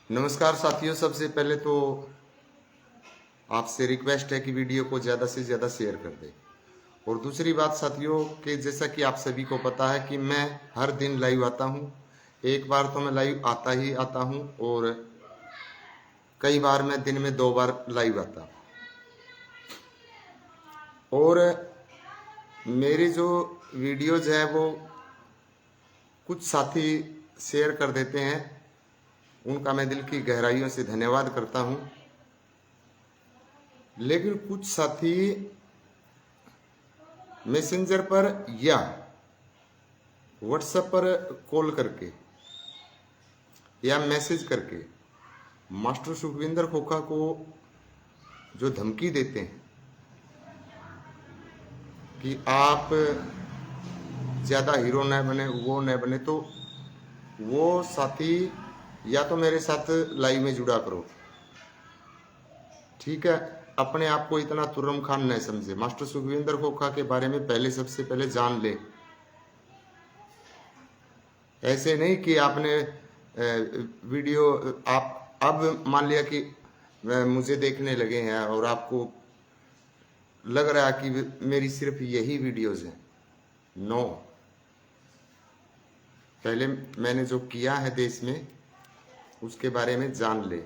नमस्कार साथियों, सबसे पहले तो आपसे रिक्वेस्ट है कि वीडियो को ज़्यादा से ज़्यादा शेयर कर दें। और दूसरी बात साथियों कि जैसा कि आप सभी को पता है कि मैं हर दिन लाइव आता हूं। एक बार तो मैं लाइव आता ही आता हूं और कई बार मैं दिन में 2 बार लाइव आता हूं। और मेरी जो वीडियोज है वो कुछ साथी शेयर कर देते हैं, उनका मैं दिल की गहराइयों से धन्यवाद करता हूं। लेकिन कुछ साथी मैसेंजर पर या व्हाट्सएप पर कॉल करके या मैसेज करके मास्टर सुखविंदर खोखा को जो धमकी देते हैं कि आप ज़्यादा हीरो न बने, वो न बने, तो वो साथी या तो मेरे साथ लाइव में जुड़ा करो, ठीक है। अपने आप को इतना तुर्रम खान न समझे। मास्टर सुखविंदर खोखा के बारे में पहले सबसे पहले जान ले। ऐसे नहीं कि आपने वीडियो आप अब मान लिया कि मुझे देखने लगे हैं और आपको लग रहा है कि मेरी सिर्फ यही वीडियोज हैं। नो, पहले मैंने जो किया है देश में उसके बारे में जान ले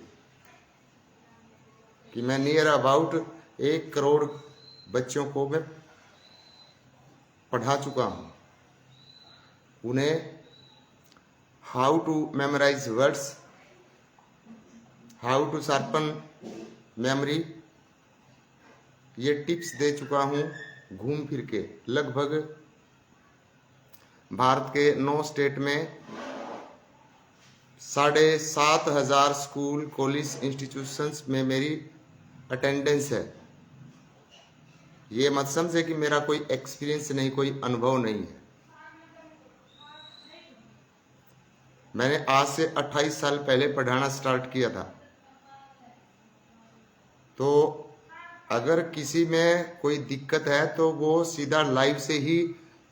कि मैं नियर अबाउट 1 करोड़ बच्चों को मैं पढ़ा चुका हूँ। उन्हें how to memorise words, how to sharpen memory, ये टिप्स दे चुका हूँ घूम फिर के। लगभग भारत के 9 स्टेट में 7,500 स्कूल, कॉलेज, इंस्टीट्यूशंस में मेरी अटेंडेंस है। ये मत समझे कि मेरा कोई एक्सपीरियंस नहीं, कोई अनुभव नहीं है। मैंने आज से 28 साल पहले पढ़ाना स्टार्ट किया था। तो अगर किसी में कोई दिक्कत है तो वो सीधा लाइव से ही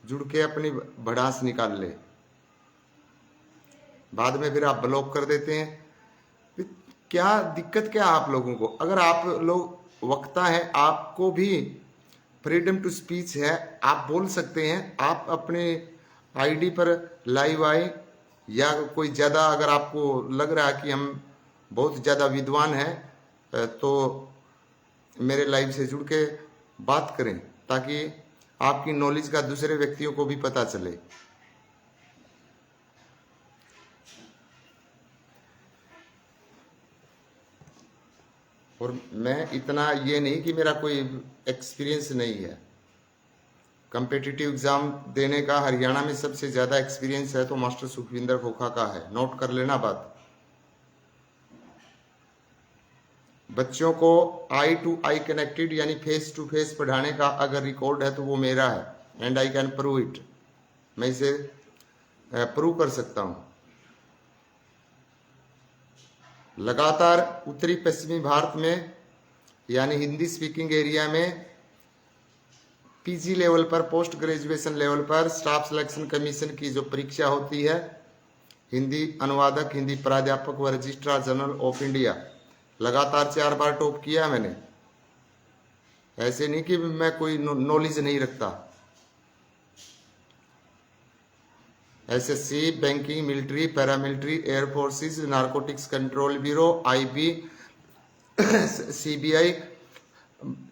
जुड़ के अपनी भड़ास निकाल ले। बाद में फिर आप ब्लॉक कर देते हैं। क्या दिक्कत क्या आप लोगों को? अगर आप लोग वक्ता हैं, आपको भी फ्रीडम टू स्पीच है, आप बोल सकते हैं। आप अपने आईडी पर लाइव आए, या कोई ज़्यादा अगर आपको लग रहा है कि हम बहुत ज़्यादा विद्वान हैं तो मेरे लाइव से जुड़ के बात करें, ताकि आपकी नॉलेज का दूसरे व्यक्तियों को भी पता चले। और मैं इतना ये नहीं कि मेरा कोई एक्सपीरियंस नहीं है। कम्पिटिटिव एग्जाम देने का हरियाणा में सबसे ज़्यादा एक्सपीरियंस है तो मास्टर सुखविंदर खोखा का है। नोट कर लेना बात। बच्चों को आई टू आई कनेक्टेड यानी फेस टू फेस पढ़ाने का अगर रिकॉर्ड है तो वो मेरा है, and I can prove it. मैं इसे प्रूव कर सकता हूं। लगातार उत्तरी पश्चिमी भारत में यानी हिंदी स्पीकिंग एरिया में पीजी लेवल पर, पोस्ट ग्रेजुएशन लेवल पर स्टाफ सिलेक्शन कमीशन की जो परीक्षा होती है, हिंदी अनुवादक, हिंदी प्राध्यापक व रजिस्ट्रार जनरल ऑफ इंडिया, लगातार 4 बार टॉप किया मैंने। ऐसे नहीं कि मैं कोई नॉलेज नहीं रखता। SSC, banking, military, paramilitary, air forces, narcotics control bureau, IB, CBI,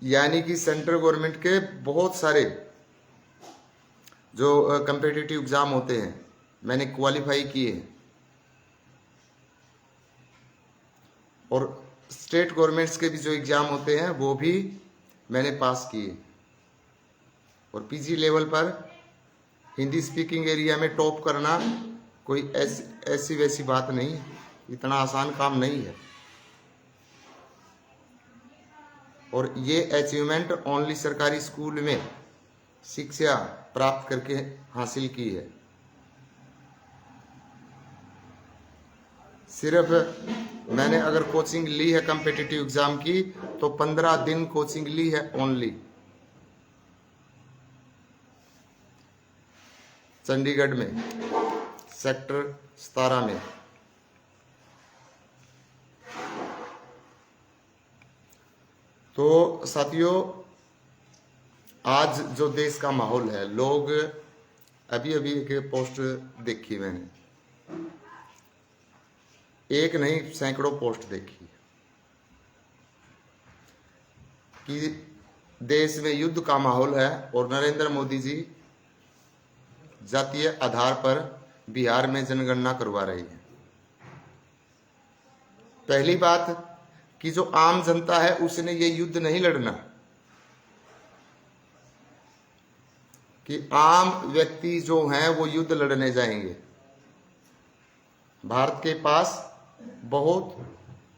यानी कि सेंट्रल गवर्नमेंट के बहुत सारे जो कम्पिटिटिव एग्जाम होते हैं मैंने क्वालिफाई किए हैं। और स्टेट गवर्नमेंट्स के भी जो एग्जाम होते हैं वो भी मैंने पास किए। और पीजी लेवल पर हिंदी स्पीकिंग एरिया में टॉप करना कोई ऐसी वैसी बात नहीं है, इतना आसान काम नहीं है। और ये अचीवमेंट ओनली सरकारी स्कूल में शिक्षा प्राप्त करके हासिल की है। सिर्फ मैंने अगर कोचिंग ली है कम्पिटिटिव एग्जाम की तो 15 दिन कोचिंग ली है ओनली, चंडीगढ़ में, सेक्टर 17 में। तो साथियों, आज जो देश का माहौल है, लोग अभी अभी एक पोस्ट देखी मैंने, एक नहीं सैकड़ों पोस्ट देखी कि देश में युद्ध का माहौल है और नरेंद्र मोदी जी जातीय आधार पर बिहार में जनगणना करवा रही है। पहली बात कि जो आम जनता है उसने ये युद्ध नहीं लड़ना, कि आम व्यक्ति जो हैं वो युद्ध लड़ने जाएंगे। भारत के पास बहुत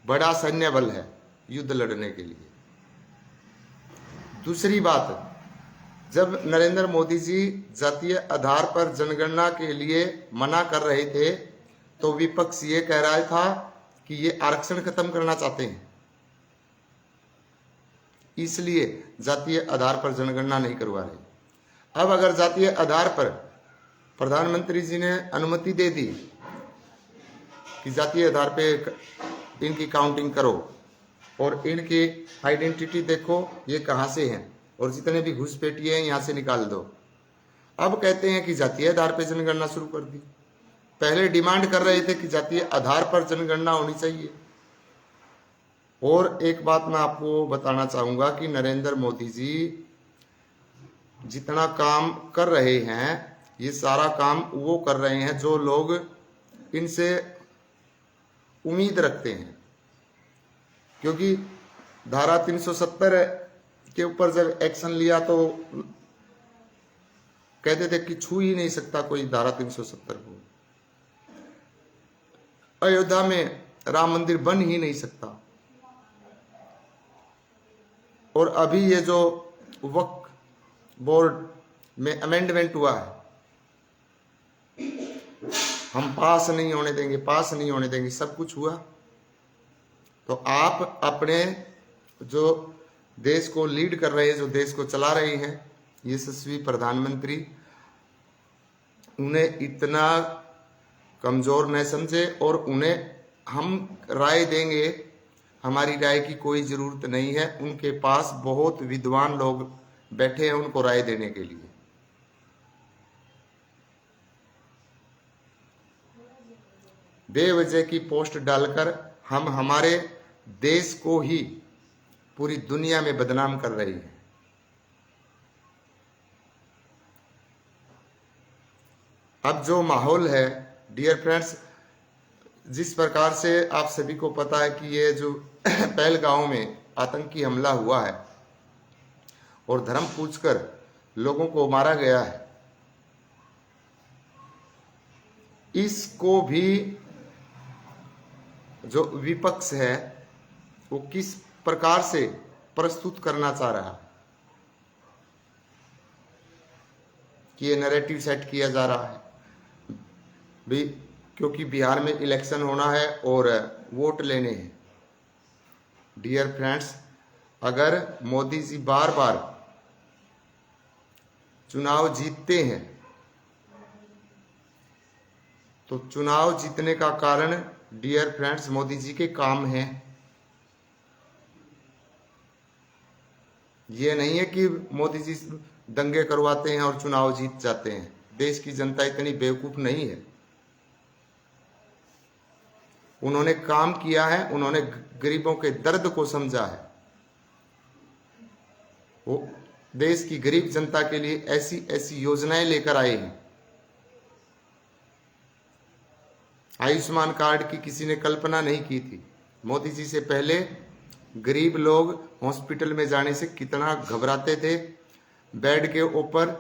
बड़ा सैन्य बल है युद्ध लड़ने के लिए। दूसरी बात, जब नरेंद्र मोदी जी जातीय आधार पर जनगणना के लिए मना कर रहे थे तो विपक्ष ये कह रहा था कि ये आरक्षण खत्म करना चाहते हैं, इसलिए जातीय आधार पर जनगणना नहीं करवा रहे। अब अगर जातीय आधार पर प्रधानमंत्री जी ने अनुमति दे दी कि जातीय आधार पे इनकी काउंटिंग करो और इनकी आइडेंटिटी देखो ये कहाँ से हैं और जितने भी घुसपैठिए हैं यहाँ से निकाल दो। अब कहते हैं कि जातीय आधार पर जनगणना शुरू कर दी। पहले डिमांड कर रहे थे कि जातीय आधार पर जनगणना होनी चाहिए। और एक बात मैं आपको बताना चाहूंगा कि नरेंद्र मोदी जी जितना काम कर रहे हैं, ये सारा काम वो कर रहे हैं जो लोग इनसे उम्मीद रखते हैं। क्योंकि धारा 370 के ऊपर जब एक्शन लिया तो कहते थे कि छू ही नहीं सकता कोई धारा 370 को, अयोध्या में राम मंदिर बन ही नहीं सकता। और अभी ये जो वक्फ बोर्ड में अमेंडमेंट हुआ है, हम पास नहीं होने देंगे, पास नहीं होने देंगे, सब कुछ हुआ। तो आप अपने जो देश को लीड कर रहे हैं, जो देश को चला रहे हैं, यशस्वी प्रधानमंत्री, उन्हें इतना कमजोर न समझे और उन्हें हम राय देंगे, हमारी राय की कोई जरूरत नहीं है। उनके पास बहुत विद्वान लोग बैठे हैं उनको राय देने के लिए। बेवजह की पोस्ट डालकर हम हमारे देश को ही पूरी दुनिया में बदनाम कर रही है। अब जो माहौल है डियर फ्रेंड्स, जिस प्रकार से आप सभी को पता है कि ये जो पहलगांव में आतंकी हमला हुआ है और धर्म पूछकर लोगों को मारा गया है, इसको भी जो विपक्ष है वो किस प्रकार से प्रस्तुत करना चाह रहा है कि ये नैरेटिव सेट किया जा रहा है भी, क्योंकि बिहार में इलेक्शन होना है और वोट लेने हैं। डियर फ्रेंड्स, अगर मोदी जी बार बार चुनाव जीतते हैं तो चुनाव जीतने का कारण डियर फ्रेंड्स मोदी जी के काम हैं। ये नहीं है कि मोदी जी दंगे करवाते हैं और चुनाव जीत जाते हैं। देश की जनता इतनी बेवकूफ नहीं है। उन्होंने काम किया है, उन्होंने गरीबों के दर्द को समझा है। वो देश की गरीब जनता के लिए ऐसी ऐसी योजनाएं लेकर आए हैं। आयुष्मान कार्ड की किसी ने कल्पना नहीं की थी। मोदी जी से पहले गरीब लोग हॉस्पिटल में जाने से कितना घबराते थे। बेड के ऊपर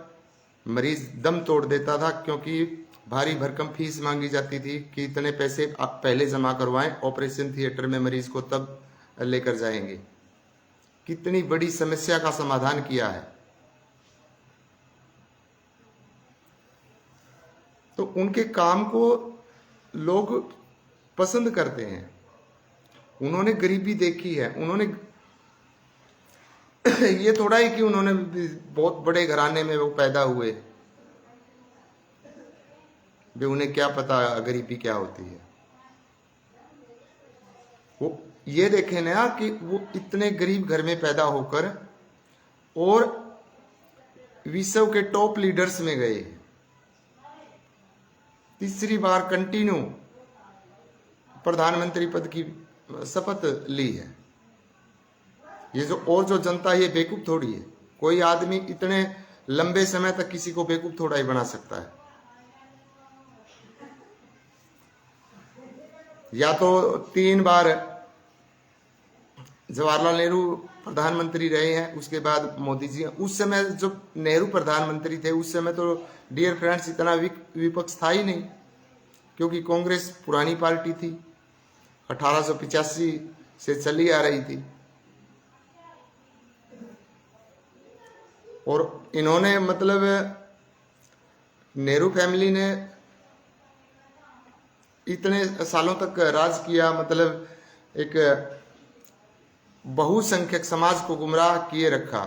मरीज दम तोड़ देता था क्योंकि भारी भरकम फीस मांगी जाती थी कि इतने पैसे आप पहले जमा करवाएं, ऑपरेशन थिएटर में मरीज को तब लेकर जाएंगे। कितनी बड़ी समस्या का समाधान किया है। तो उनके काम को लोग पसंद करते हैं। उन्होंने गरीबी देखी है। उन्होंने ये थोड़ा ही कि उन्होंने बहुत बड़े घराने में वो पैदा हुए, भी उन्हें क्या पता गरीबी क्या होती है। वो ये देखें ना कि वो इतने गरीब घर में पैदा होकर और विश्व के टॉप लीडर्स में गए, तीसरी बार कंटिन्यू प्रधानमंत्री पद की शपथ ली है। ये जो जनता, ये बेवकूफ थोड़ी है। कोई आदमी इतने लंबे समय तक किसी को बेवकूफ थोड़ा ही बना सकता है। या तो 3 बार जवाहरलाल नेहरू प्रधानमंत्री रहे हैं, उसके बाद मोदी जी। उस समय जब नेहरू प्रधानमंत्री थे उस समय तो डियर फ्रेंड्स इतना विपक्ष था ही नहीं, क्योंकि कांग्रेस पुरानी पार्टी थी, 1885 से चली आ रही थी। और इन्होंने मतलब नेहरू फैमिली ने इतने सालों तक राज किया, मतलब एक बहुसंख्यक समाज को गुमराह किए रखा।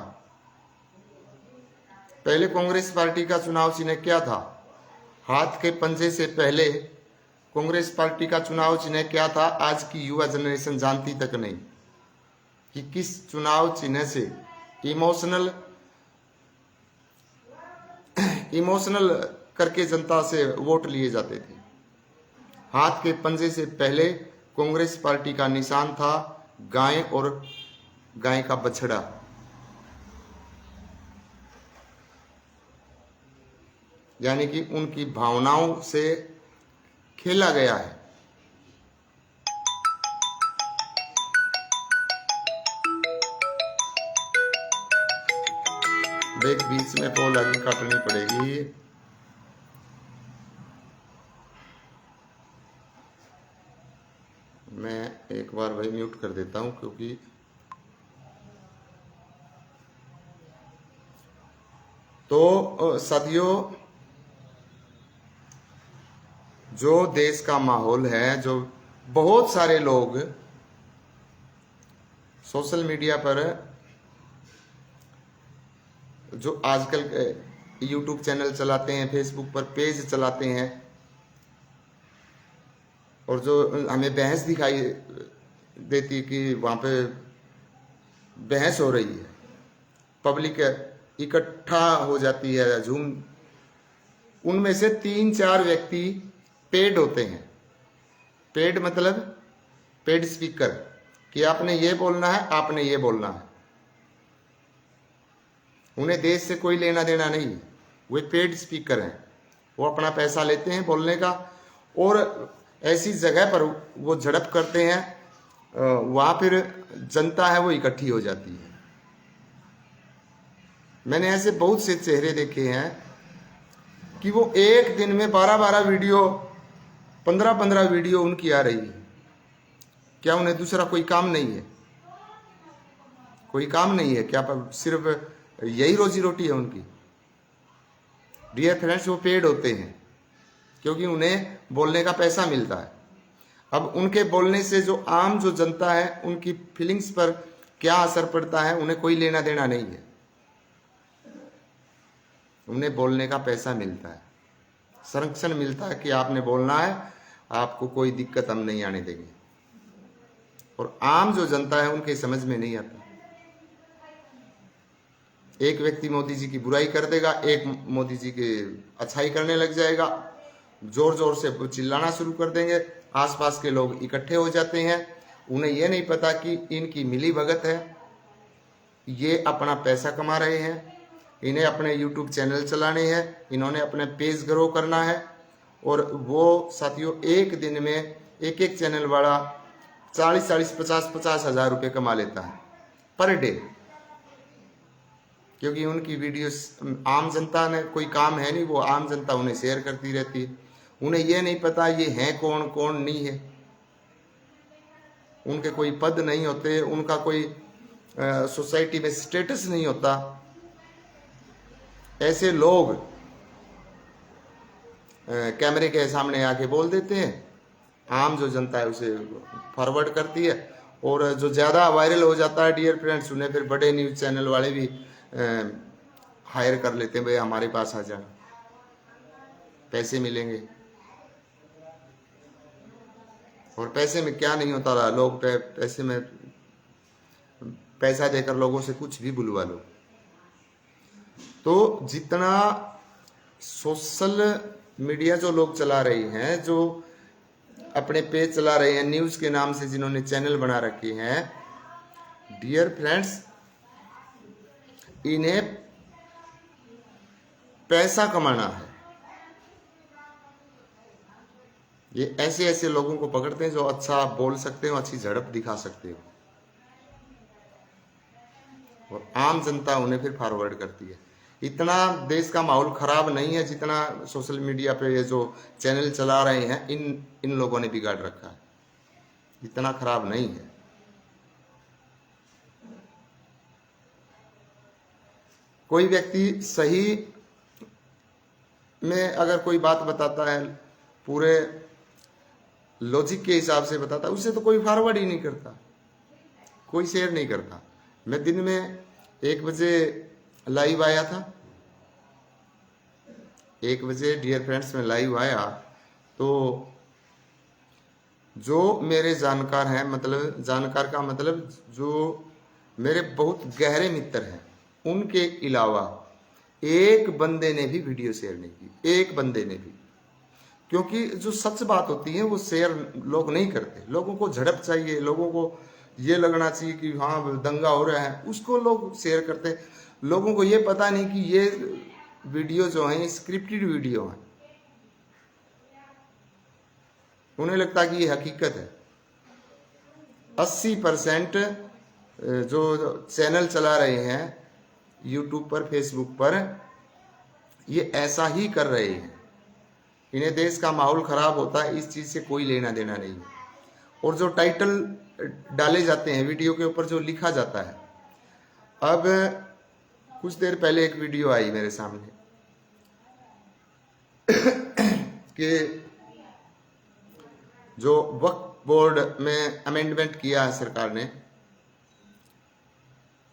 पहले कांग्रेस पार्टी का चुनाव चिन्ह क्या था? हाथ के पंजे से पहले कांग्रेस पार्टी का चुनाव चिन्ह क्या था? आज की युवा जनरेशन जानती तक नहीं कि किस चुनाव चिन्ह से इमोशनल करके जनता से वोट लिए जाते थे। हाथ के पंजे से पहले कांग्रेस पार्टी का निशान था गाय और गाय का बछड़ा। यानी कि उनकी भावनाओं से खेला गया है। ब्रेक बीच में कॉल आगे काटनी पड़ेगी। मैं एक बार भाई म्यूट कर देता हूं, क्योंकि तो साथियों, जो देश का माहौल है, जो बहुत सारे लोग सोशल मीडिया पर, जो आजकल यूट्यूब चैनल चलाते हैं, फेसबुक पर पेज चलाते हैं, और जो हमें बहस दिखाई देती कि वहाँ पे बहस हो रही है, पब्लिक इकट्ठा हो जाती है, झूम, उनमें से 3-4 व्यक्ति पेड होते हैं। पेड मतलब पेड स्पीकर, कि आपने ये बोलना है, आपने ये बोलना है। उन्हें देश से कोई लेना देना नहीं है, वे पेड स्पीकर हैं। वो अपना पैसा लेते हैं बोलने का, और ऐसी जगह पर वो झड़प करते हैं, वहाँ फिर जनता है वो इकट्ठी हो जाती है। मैंने ऐसे बहुत से चेहरे देखे हैं कि वो एक दिन में 12-12 वीडियो, 15-15 वीडियो उनकी आ रही है। क्या उन्हें दूसरा कोई काम नहीं है? कोई काम नहीं है क्या? पर सिर्फ यही रोजी रोटी है उनकी? डियर फ्रेंड्स, वो पेड होते हैं क्योंकि उन्हें बोलने का पैसा मिलता है। अब उनके बोलने से जो आम जो जनता है, उनकी फीलिंग्स पर क्या असर पड़ता है, उन्हें कोई लेना देना नहीं है। उन्हें बोलने का पैसा मिलता है, संरक्षण मिलता है कि आपने बोलना है, आपको कोई दिक्कत हम नहीं आने देंगे। और आम जो जनता है उनके समझ में नहीं आता। एक व्यक्ति मोदी जी की बुराई कर देगा, एक मोदी जी की अच्छाई करने लग जाएगा, जोर जोर से चिल्लाना शुरू कर देंगे, आसपास के लोग इकट्ठे हो जाते हैं। उन्हें यह नहीं पता कि इनकी मिली भगत है, ये अपना पैसा कमा रहे हैं, इन्हें अपने यूट्यूब चैनल चलाने हैं, इन्होंने अपने पेज ग्रो करना है। और वो साथियों, एक दिन में एक एक चैनल वाला 40-40, 50-50 हज़ार रुपये कमा लेता है पर डे, क्योंकि उनकी वीडियोस आम जनता ने, कोई काम है नहीं, वो आम जनता उन्हें शेयर करती रहती है। उन्हें यह नहीं पता ये हैं कौन, कौन नहीं है। उनके कोई पद नहीं होते, उनका कोई सोसाइटी में स्टेटस नहीं होता। ऐसे लोग कैमरे के सामने आके बोल देते हैं, आम जो जनता है उसे फॉरवर्ड करती है, और जो ज़्यादा वायरल हो जाता है डियर फ्रेंड्स, उन्हें फिर बड़े न्यूज़ चैनल वाले भी हायर कर लेते हैं, भाई हमारे पास आ जाए, पैसे मिलेंगे। और पैसे में क्या नहीं होता रहा, लोग पैसे में पैसा देकर लोगों से कुछ भी बुलवा लो। तो जितना सोशल मीडिया जो लोग चला रही हैं, जो अपने पेज चला रहे हैं न्यूज़ के नाम से, जिन्होंने चैनल बना रखे हैं, डियर फ्रेंड्स, इन्हें पैसा कमाना है। ये ऐसे ऐसे लोगों को पकड़ते हैं जो अच्छा बोल सकते हो, अच्छी झड़प दिखा सकते हो, और आम जनता उन्हें फिर फॉरवर्ड करती है। इतना देश का माहौल खराब नहीं है जितना सोशल मीडिया पे ये जो चैनल चला रहे हैं इन लोगों ने बिगाड़ रखा है। इतना खराब नहीं है। कोई व्यक्ति सही में अगर कोई बात बताता है, पूरे लॉजिक के हिसाब से बताता है, उसे तो कोई फॉरवर्ड ही नहीं करता, कोई शेयर नहीं करता। मैं दिन में 1 बजे लाइव आया था, 1 बजे डियर फ्रेंड्स में लाइव आया, तो जो मेरे जानकार हैं, मतलब जानकार का मतलब जो मेरे बहुत गहरे मित्र हैं, उनके अलावा एक बंदे ने भी वीडियो शेयर नहीं की, एक बंदे ने भी। क्योंकि जो सच बात होती है वो शेयर लोग नहीं करते। लोगों को झड़प चाहिए, लोगों को ये लगना चाहिए कि हाँ दंगा हो रहा है, उसको लोग शेयर करते। लोगों को ये पता नहीं कि ये वीडियो जो है स्क्रिप्टेड वीडियो है, उन्हें लगता है कि ये हकीकत है। 80% जो चैनल चला रहे हैं यूट्यूब पर, फेसबुक पर, ये ऐसा ही कर रहे हैं। इन्हें देश का माहौल खराब होता है, इस चीज़ से कोई लेना देना नहीं है। और जो टाइटल डाले जाते हैं वीडियो के ऊपर, जो लिखा जाता है, अब कुछ देर पहले एक वीडियो आई मेरे सामने कि जो वक्फ बोर्ड में अमेंडमेंट किया है सरकार ने,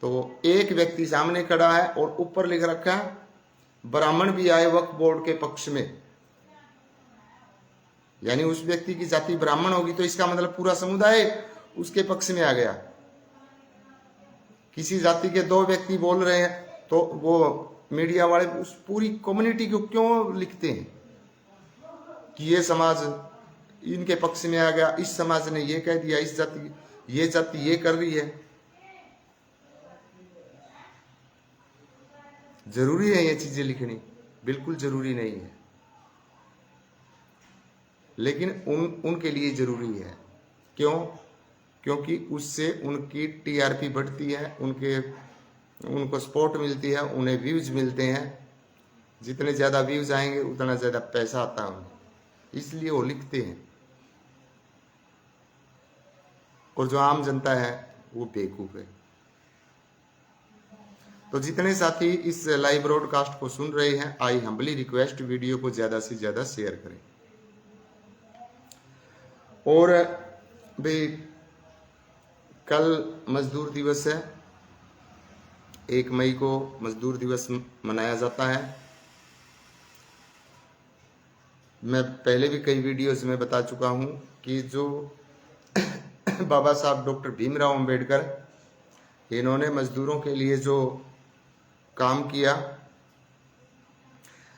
तो एक व्यक्ति सामने खड़ा है और ऊपर लिख रखा है ब्राह्मण भी आए वक्फ बोर्ड के पक्ष में। यानी उस व्यक्ति की जाति ब्राह्मण होगी तो इसका मतलब पूरा समुदाय उसके पक्ष में आ गया। किसी जाति के 2 व्यक्ति बोल रहे हैं तो वो मीडिया वाले उस पूरी कम्युनिटी को क्यों लिखते हैं कि ये समाज इनके पक्ष में आ गया, इस समाज ने ये कह दिया, इस जाति ये कर रही है। जरूरी है ये चीजें लिखनी? बिल्कुल जरूरी नहीं है, लेकिन उनके लिए जरूरी है। क्यों? क्योंकि उससे उनकी टीआरपी बढ़ती है, उनको सपोर्ट मिलती है, उन्हें व्यूज मिलते हैं। जितने ज़्यादा व्यूज आएंगे उतना ज़्यादा पैसा आता है उन्हें, इसलिए वो लिखते हैं। और जो आम जनता है वो बेवकूफ़ है। तो जितने साथी इस लाइव ब्रॉडकास्ट को सुन रहे हैं, आई हम्बली रिक्वेस्ट वीडियो को ज़्यादा से ज़्यादा शेयर करें। और भाई कल मजदूर दिवस है, 1 मई को मजदूर दिवस मनाया जाता है। मैं पहले भी कई वीडियोस में बता चुका हूं कि जो बाबा साहब डॉक्टर भीमराव अंबेडकर, इन्होंने मजदूरों के लिए जो काम किया,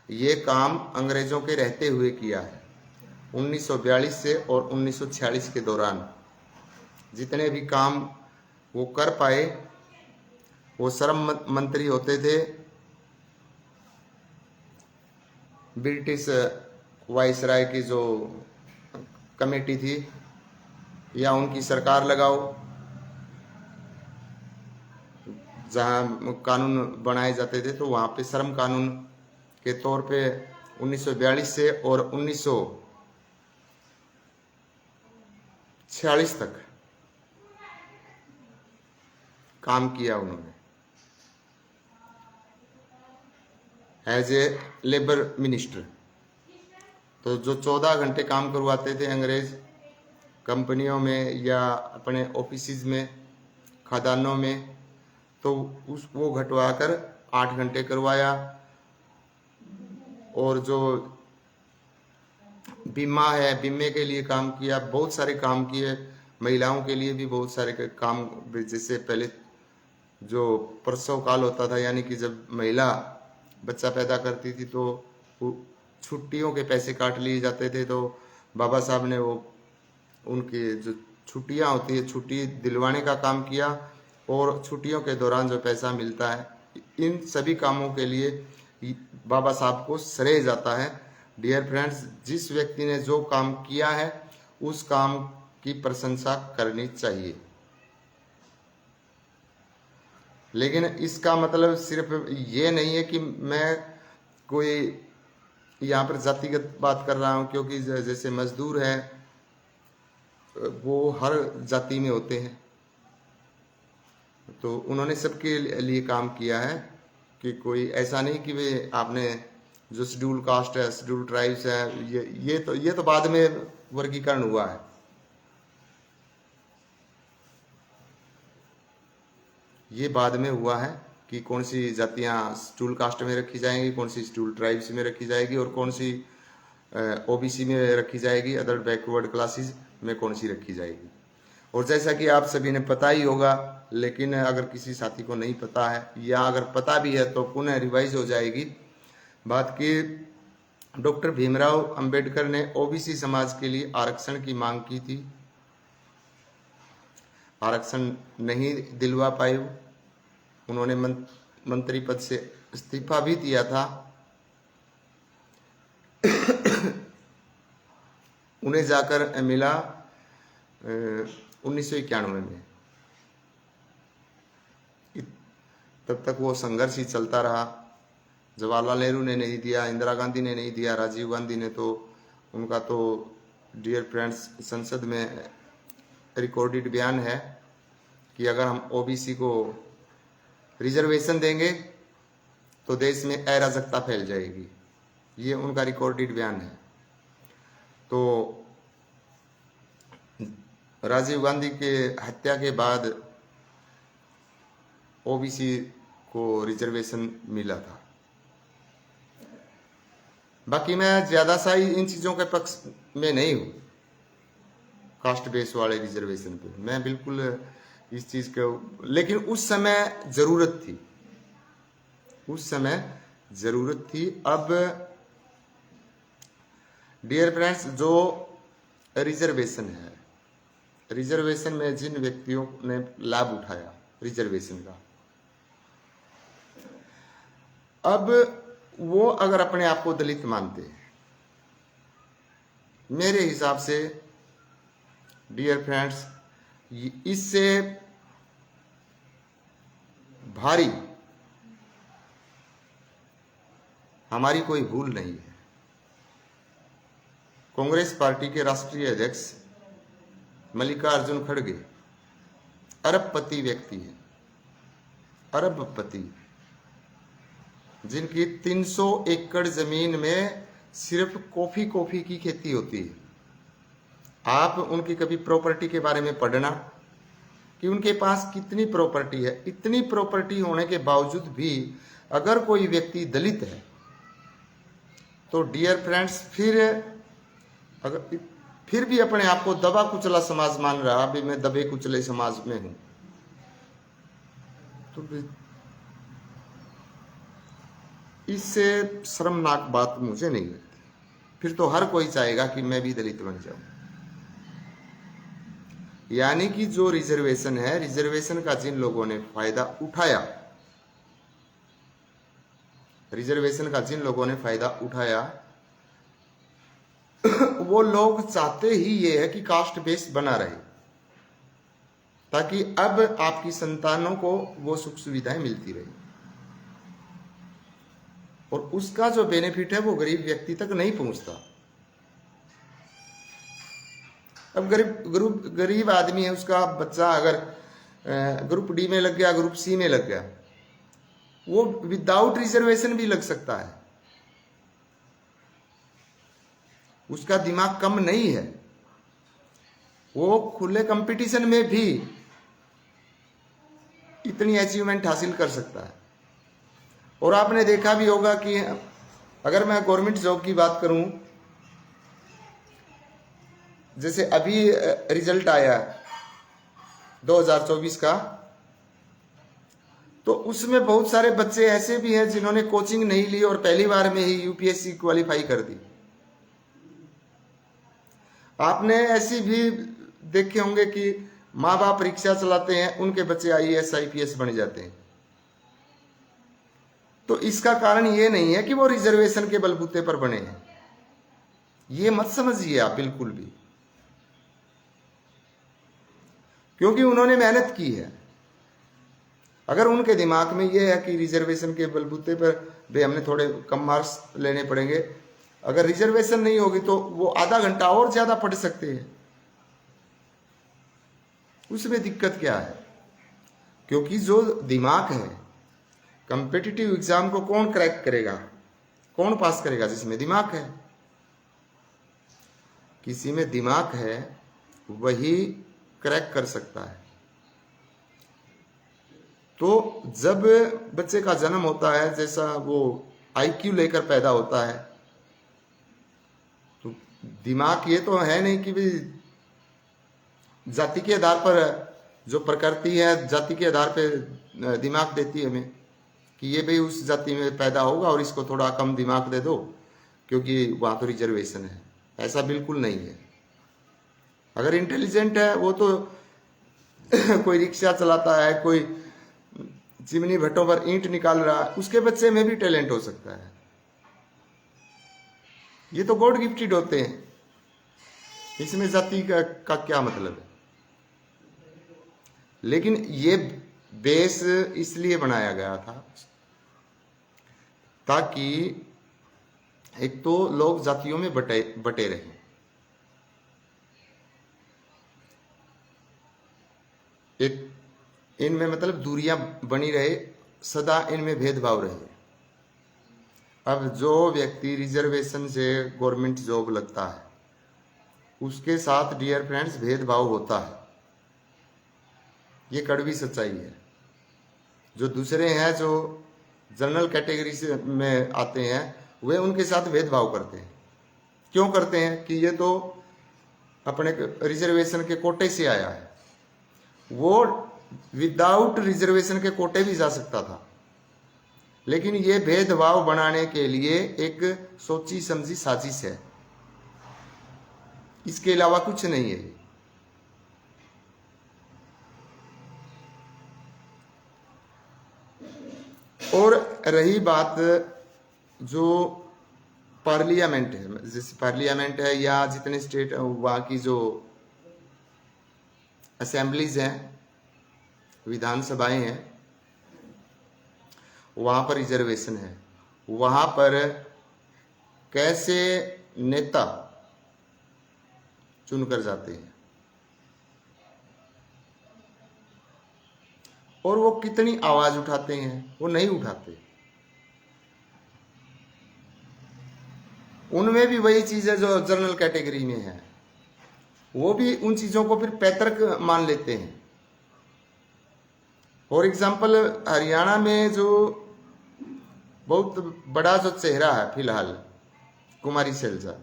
ये काम अंग्रेजों के रहते हुए किया है। 1942 से और 1946 के दौरान जितने भी काम वो कर पाए, वो श्रम मंत्री होते थे, ब्रिटिश वाइसराय की जो कमेटी थी, या उनकी सरकार लगाओ, जहाँ कानून बनाए जाते थे, तो वहाँ पे श्रम कानून के तौर पे 1942 से और 1946 तक काम किया उन्होंने एज ए लेबर मिनिस्टर। तो जो 14 घंटे काम करवाते थे अंग्रेज कंपनियों में या अपने ऑफिसेज में, खदानों में, तो वो घटवाकर 8 घंटे करवाया। और जो बीमा है, बीमे के लिए काम किया, बहुत सारे काम किए। महिलाओं के लिए भी बहुत सारे काम, जैसे पहले जो प्रसव काल होता था, यानी कि जब महिला बच्चा पैदा करती थी तो छुट्टियों के पैसे काट लिए जाते थे, तो बाबा साहब ने वो उनकी जो छुट्टियां होती है, छुट्टी दिलवाने का काम किया, और छुट्टियों के दौरान जो पैसा मिलता है, इन सभी कामों के लिए बाबा साहब को श्रेय जाता है। डियर फ्रेंड्स, जिस व्यक्ति ने जो काम किया है उस काम की प्रशंसा करनी चाहिए, लेकिन इसका मतलब सिर्फ ये नहीं है कि मैं कोई यहाँ पर जातिगत बात कर रहा हूँ, क्योंकि जैसे मजदूर है वो हर जाति में होते हैं, तो उन्होंने सबके लिए काम किया है, कि कोई ऐसा नहीं कि वे आपने जो शेड्यूल कास्ट है, शेड्यूल ट्राइब्स है, ये तो बाद में वर्गीकरण हुआ है। ये बाद में हुआ है कि कौन सी जातियां शेड्यूल कास्ट में रखी जाएंगी, कौन सी शेड्यूल ट्राइब्स में रखी जाएगी, और कौन सी ओबीसी में रखी जाएगी, अदर बैकवर्ड क्लासेस में कौन सी रखी जाएगी। और जैसा कि आप सभी ने पता ही होगा, लेकिन अगर किसी साथी को नहीं पता है, या अगर पता भी है तो पुनः रिवाइज हो जाएगी बात की, डॉक्टर भीमराव अंबेडकर ने ओबीसी समाज के लिए आरक्षण की मांग की थी, आरक्षण नहीं दिलवा पाए, उन्होंने मंत्री पद से इस्तीफा भी दिया था। उन्हें जाकर मिला 1991 में। तब तक वो संघर्ष ही चलता रहा। जवाहरलाल नेहरू ने नहीं दिया, इंदिरा गांधी ने नहीं दिया, राजीव गांधी ने तो उनका तो डियर फ्रेंड्स संसद में रिकॉर्डेड बयान है कि अगर हम ओबीसी को रिजर्वेशन देंगे तो देश में अराजकता फैल जाएगी, ये उनका रिकॉर्डेड बयान है। तो राजीव गांधी के हत्या के बाद ओबीसी को रिजर्वेशन मिला था। बाकी मैं ज्यादा सा ही इन चीजों के पक्ष में नहीं हूं, कास्ट बेस वाले रिजर्वेशन पे मैं बिल्कुल इस चीज के, लेकिन उस समय जरूरत थी, उस समय जरूरत थी। अब डियर फ्रेंड्स, जो रिजर्वेशन है, रिजर्वेशन में जिन व्यक्तियों ने लाभ उठाया रिजर्वेशन का, अब वो अगर अपने आप को दलित मानते हैं, मेरे हिसाब से डियर फ्रेंड्स, इससे भारी हमारी कोई भूल नहीं है। कांग्रेस पार्टी के राष्ट्रीय अध्यक्ष मल्लिकार्जुन खड़गे अरबपति व्यक्ति है, अरबपति, जिनकी 300 एकड़ जमीन में सिर्फ कॉफी की खेती होती है। आप उनकी कभी प्रॉपर्टी के बारे में पढ़ना कि उनके पास कितनी प्रॉपर्टी है। इतनी प्रॉपर्टी होने के बावजूद भी अगर कोई व्यक्ति दलित है तो डियर फ्रेंड्स, फिर भी अपने आप को दबा कुचला समाज मान रहा, भी मैं दबे कुचले समाज में हूं, तो इससे शर्मनाक बात मुझे नहीं लगती। फिर तो हर कोई चाहेगा कि मैं भी दलित बन जाऊं। यानी कि जो रिजर्वेशन है, रिजर्वेशन का जिन लोगों ने फायदा उठाया, रिजर्वेशन का जिन लोगों ने फायदा उठाया, वो लोग चाहते ही ये है कि कास्ट बेस बना रहे, ताकि अब आपकी संतानों को वो सुख सुविधाएं मिलती रही, और उसका जो बेनिफिट है वो गरीब व्यक्ति तक नहीं पहुंचता। अब गरीब आदमी है, उसका बच्चा अगर ग्रुप डी में लग गया, ग्रुप सी में लग गया, वो विदाउट रिजर्वेशन भी लग सकता है, उसका दिमाग कम नहीं है, वो खुले कंपटीशन में भी इतनी अचीवमेंट हासिल कर सकता है। और आपने देखा भी होगा कि अगर मैं गवर्नमेंट जॉब की बात करूं जैसे अभी रिजल्ट आया 2024 का, तो उसमें बहुत सारे बच्चे ऐसे भी हैं जिन्होंने कोचिंग नहीं ली और पहली बार में ही यूपीएससी क्वालिफाई कर दी। आपने ऐसी भी देखे होंगे कि माँ बाप रिक्शा चलाते हैं, उनके बच्चे आईएएस आईपीएस बन जाते हैं। तो इसका कारण ये नहीं है कि वो रिजर्वेशन के बलबूते पर बने हैं, ये मत समझिए आप बिल्कुल भी, क्योंकि उन्होंने मेहनत की है। अगर उनके दिमाग में ये है कि रिजर्वेशन के बलबूते पर भाई हमने थोड़े कम मार्क्स लेने पड़ेंगे, अगर रिजर्वेशन नहीं होगी तो वो आधा घंटा और ज्यादा पढ़ सकते हैं, उसमें दिक्कत क्या है? क्योंकि जो दिमाग है, कंपेटिटिव एग्जाम को कौन क्रैक करेगा, कौन पास करेगा? जिसमें दिमाग है। किसी में दिमाग है वही क्रैक कर सकता है। तो जब बच्चे का जन्म होता है, जैसा वो आईक्यू लेकर पैदा होता है, तो दिमाग ये तो है नहीं कि भी जाति के आधार पर, जो प्रकृति है जाति के आधार पर दिमाग देती है हमें कि ये भाई उस जाति में पैदा होगा और इसको थोड़ा कम दिमाग दे दो क्योंकि वहां तो रिजर्वेशन है। ऐसा बिल्कुल नहीं है। अगर इंटेलिजेंट है वो तो कोई रिक्शा चलाता है, कोई चिमनी भट्टों पर ईंट निकाल रहा है, उसके बच्चे में भी टैलेंट हो सकता है। ये तो गॉड गिफ्टेड होते हैं, इसमें जाति का क्या मतलब है? लेकिन ये बेस इसलिए बनाया गया था ताकि एक तो लोग जातियों में बटे रहे, एक इनमें मतलब दूरियां बनी रहे, सदा इनमें भेदभाव रहे। अब जो व्यक्ति रिजर्वेशन से गवर्नमेंट जॉब लगता है उसके साथ डियर फ्रेंड्स भेदभाव होता है, ये कड़वी सच्चाई है। जो दूसरे हैं, जो जनरल कैटेगरी से में आते हैं, वे उनके साथ भेदभाव करते हैं। क्यों करते हैं? कि ये तो अपने रिजर्वेशन के कोटे से आया है, वो विदाउट रिजर्वेशन के कोटे भी जा सकता था, लेकिन ये भेदभाव बनाने के लिए एक सोची समझी साजिश है, इसके अलावा कुछ नहीं है। और रही बात जो पार्लियामेंट है, जैसे पार्लियामेंट है या जितने स्टेट वहां की जो असेंबलीज हैं, विधानसभाएं हैं, वहां पर रिजर्वेशन है। वहां पर कैसे नेता चुनकर जाते हैं और वो कितनी आवाज उठाते हैं? वो नहीं उठाते। उनमें भी वही चीज है जो जनरल कैटेगरी में है, वो भी उन चीजों को फिर पैतृक मान लेते हैं। फॉर एग्जाम्पल, हरियाणा में जो बहुत बड़ा जो चेहरा है फिलहाल, कुमारी शैलजा,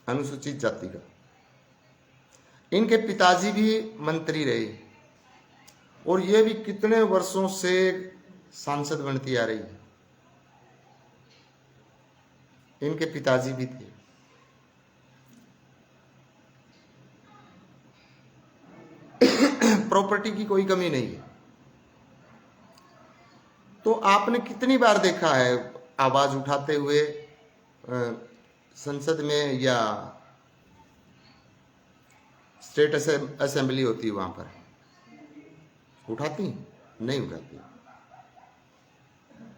अनुसूचित जाति का, इनके पिताजी भी मंत्री रहे और ये भी कितने वर्षों से सांसद बनती आ रही है। इनके पिताजी भी थे। प्रॉपर्टी की कोई कमी नहीं है। तो आपने कितनी बार देखा है आवाज उठाते हुए संसद में या स्टेट असेंबली होती है वहां पर? उठाती? नहीं उठाती।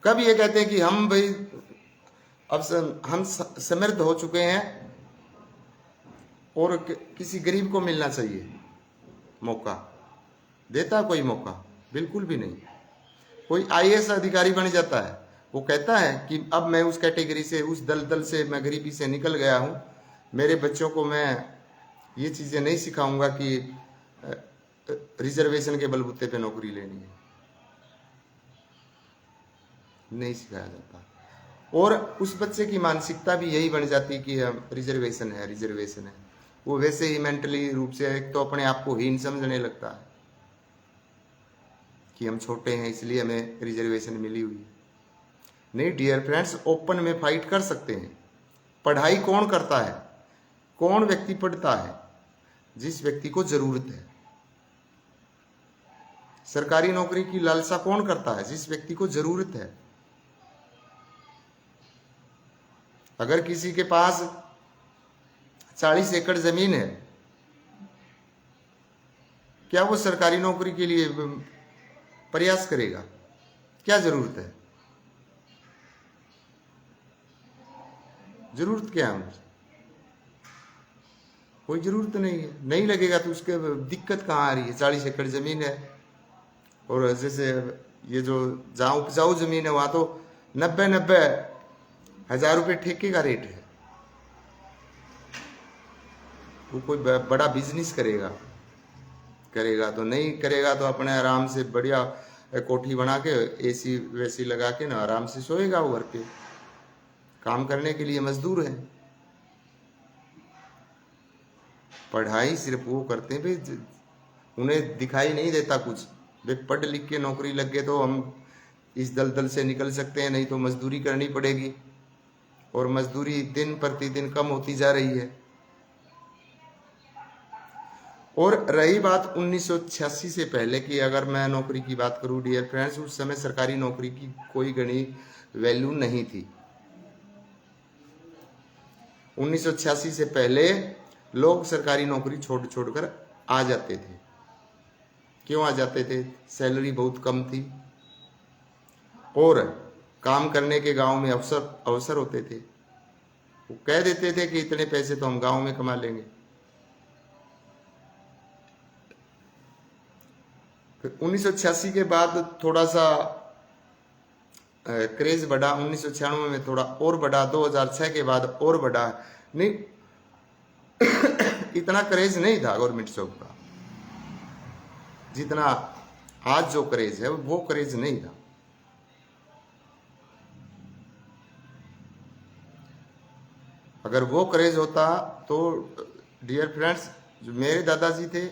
कब ये कहते हैं कि हम भाई अब हम समृद्ध हो चुके हैं और किसी गरीब को मिलना चाहिए मौका? देता कोई मौका? बिल्कुल भी नहीं। कोई आईएएस अधिकारी बन जाता है, वो कहता है कि अब मैं उस कैटेगरी से, उस दलदल से, मैं गरीबी से निकल गया हूं, मेरे बच्चों को मैं ये चीजें नहीं सिखाऊंगा कि रिजर्वेशन के बलबूते पे नौकरी लेनी है। नहीं सिखाया जाता। और उस बच्चे की मानसिकता भी यही बन जाती कि रिजर्वेशन है, रिजर्वेशन है। वो वैसे ही मेंटली रूप से एक तो अपने आप को हीन समझने लगता है कि हम छोटे हैं इसलिए हमें रिजर्वेशन मिली हुई है। नहीं डियर फ्रेंड्स, ओपन में फाइट कर सकते हैं। पढ़ाई कौन करता है? कौन व्यक्ति पढ़ता है? जिस व्यक्ति को जरूरत है। सरकारी नौकरी की लालसा कौन करता है? जिस व्यक्ति को जरूरत है। अगर किसी के पास 40 एकड़ जमीन है, क्या वो सरकारी नौकरी के लिए प्रयास करेगा? क्या जरूरत है? जरूरत क्या है मुझे? कोई जरूरत नहीं है। नहीं लगेगा तो उसके दिक्कत कहाँ आ रही है? 40 एकड़ जमीन है और जैसे ये जो जहाँ उपजाऊ जमीन है वहां तो 90 हजार रुपये ठेके का रेट है। वो कोई बड़ा बिजनेस करेगा तो नहीं करेगा तो अपने आराम से बढ़िया कोठी बना के एसी वैसी लगा के ना आराम से सोएगा वो घर पे। काम करने के लिए मजदूर है। पढ़ाई सिर्फ वो करते हैं भाई, उन्हें दिखाई नहीं देता कुछ। वे पढ़ लिख के नौकरी लग गए तो हम इस दलदल से निकल सकते हैं, नहीं तो मजदूरी करनी पड़ेगी और मजदूरी दिन प्रतिदिन कम होती जा रही है। और रही बात 1986 से पहले की, अगर मैं नौकरी की बात करूं डियर फ्रेंड्स, उस समय सरकारी नौकरी की कोई गणी वैल्यू नहीं थी। 1986 से पहले लोग सरकारी नौकरी छोड़कर आ जाते थे। क्यों आ जाते थे? सैलरी बहुत कम थी और काम करने के गांव में अवसर होते थे। वो कह देते थे कि इतने पैसे तो हम गांव में कमा लेंगे। फिर 1986 के बाद थोड़ा सा क्रेज बढ़ा। 1996 में थोड़ा और बढ़ा, 2006 के बाद और बढ़ा। नहीं इतना क्रेज नहीं था गवर्नमेंट जॉब का जितना आज जो क्रेज है, वो क्रेज नहीं था। अगर वो क्रेज होता तो डियर फ्रेंड्स, जो मेरे दादाजी थे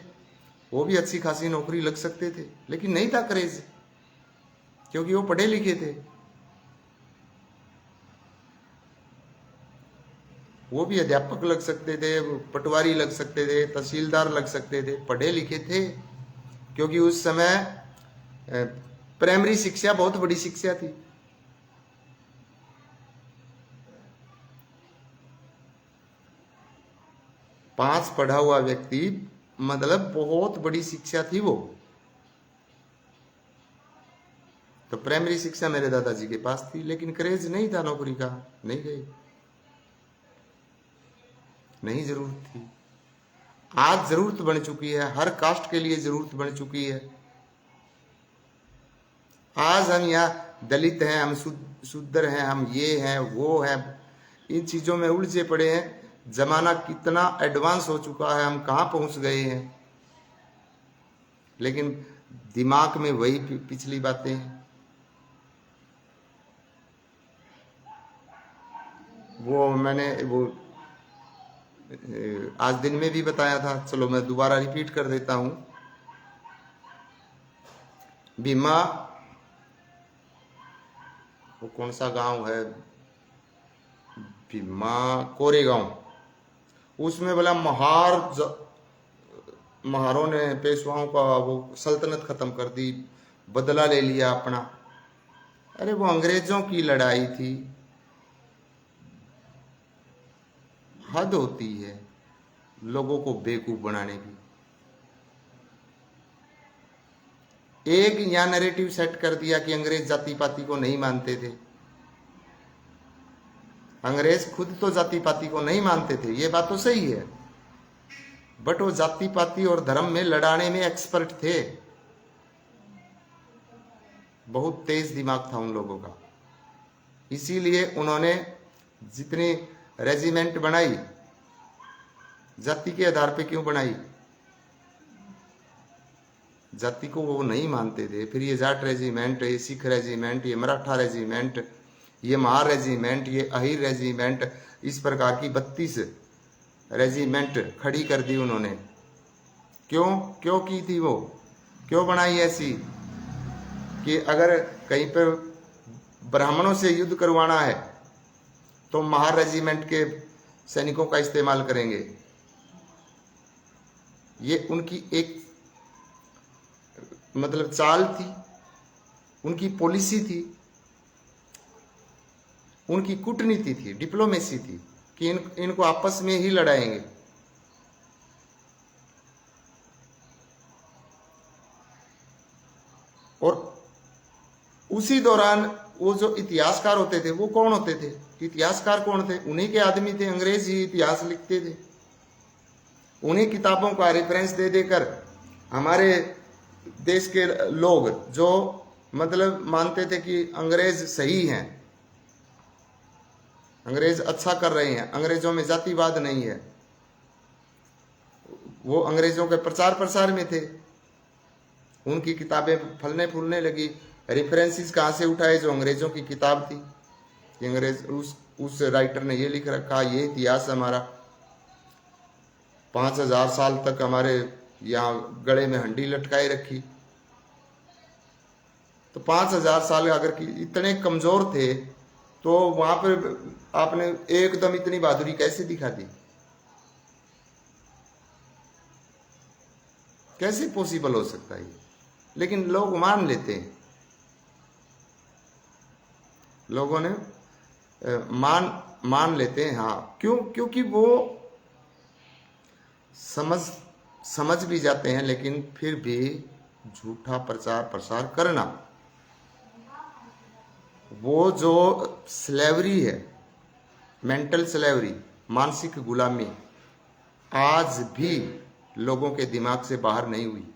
वो भी अच्छी खासी नौकरी लग सकते थे, लेकिन नहीं था क्रेज, क्योंकि वो पढ़े लिखे थे। वो भी अध्यापक लग सकते थे, पटवारी लग सकते थे, तहसीलदार लग सकते थे, पढ़े लिखे थे। क्योंकि उस समय प्राइमरी शिक्षा बहुत बड़ी शिक्षा थी। पांच पढ़ा हुआ व्यक्ति मतलब बहुत बड़ी शिक्षा थी वो। तो प्राइमरी शिक्षा मेरे दादाजी के पास थी, लेकिन क्रेज नहीं था नौकरी का, नहीं गए, नहीं जरूरत थी। आज जरूरत बन चुकी है, हर कास्ट के लिए जरूरत बन चुकी है। आज हम यहाँ दलित हैं, हम शूद्र हैं, हम ये हैं वो हैं, इन चीजों में उलझे पड़े हैं। जमाना कितना एडवांस हो चुका है, हम कहाँ पहुंच गए हैं, लेकिन दिमाग में वही पिछली बातें हैं। वो मैंने वो आज दिन में भी बताया था, चलो मैं दोबारा रिपीट कर देता हूं। भीमा, वो कौन सा गांव है, भीमा कोरेगांव, उसमें बोला महारों ने पेशवाओं का वो सल्तनत खत्म कर दी, बदला ले लिया अपना। अरे वो अंग्रेजों की लड़ाई थी। हद होती है लोगों को बेवकूफ बनाने की। एक यहाँ नैरेटिव सेट कर दिया कि अंग्रेज जाति पाति को नहीं मानते थे। अंग्रेज खुद तो जाति पाति को नहीं मानते थे, ये बात तो सही है, बट वो जाति पाति और धर्म में लड़ाने में एक्सपर्ट थे। बहुत तेज दिमाग था उन लोगों का, इसीलिए उन्होंने जितनी रेजिमेंट बनाई, जाति के आधार पे क्यों बनाई? जाति को वो नहीं मानते थे। फिर ये जाट रेजिमेंट, ये सिख रेजिमेंट, ये मराठा रेजिमेंट, ये महार रेजिमेंट, ये अहिर रेजिमेंट, इस प्रकार की 32 रेजिमेंट खड़ी कर दी उन्होंने। क्यों क्यों की थी वो, क्यों बनाई ऐसी कि अगर कहीं पर ब्राह्मणों से युद्ध करवाना है तो महार रेजिमेंट के सैनिकों का इस्तेमाल करेंगे। ये उनकी एक मतलब चाल थी, उनकी पॉलिसी थी, उनकी कूटनीति थी, डिप्लोमेसी थी कि इनको आपस में ही लड़ाएंगे। और उसी दौरान वो जो इतिहासकार होते थे वो कौन होते थे? इतिहासकार कौन थे? उन्हीं के आदमी थे, अंग्रेज ही इतिहास लिखते थे। उन्हीं किताबों का रेफरेंस दे देकर हमारे देश के लोग जो मतलब मानते थे कि अंग्रेज सही हैं, अंग्रेज अच्छा कर रहे हैं, अंग्रेजों में जातिवाद नहीं है, वो अंग्रेजों के प्रचार प्रसार में थे। उनकी किताबें फलने फूलने लगी। रेफरेंसेस कहाँ से उठाए? जो अंग्रेजों की किताब थी कि अंग्रेज उस राइटर ने ये लिख रखा, ये इतिहास हमारा 5000 साल तक हमारे यहाँ गले में हंडी लटकाए रखी। तो 5000 साल अगर इतने कमजोर थे तो वहां पर आपने एकदम इतनी बहादुरी कैसे दिखा दी? कैसे पॉसिबल हो सकता है ये? लेकिन लोग मान लेते हैं, लोगों ने मान लेते हैं। हाँ, क्यों? क्योंकि वो समझ भी जाते हैं, लेकिन फिर भी झूठा प्रचार प्रसार करना, वो जो स्लेवरी है, मेंटल स्लेवरी, मानसिक गुलामी, आज भी लोगों के दिमाग से बाहर नहीं हुई।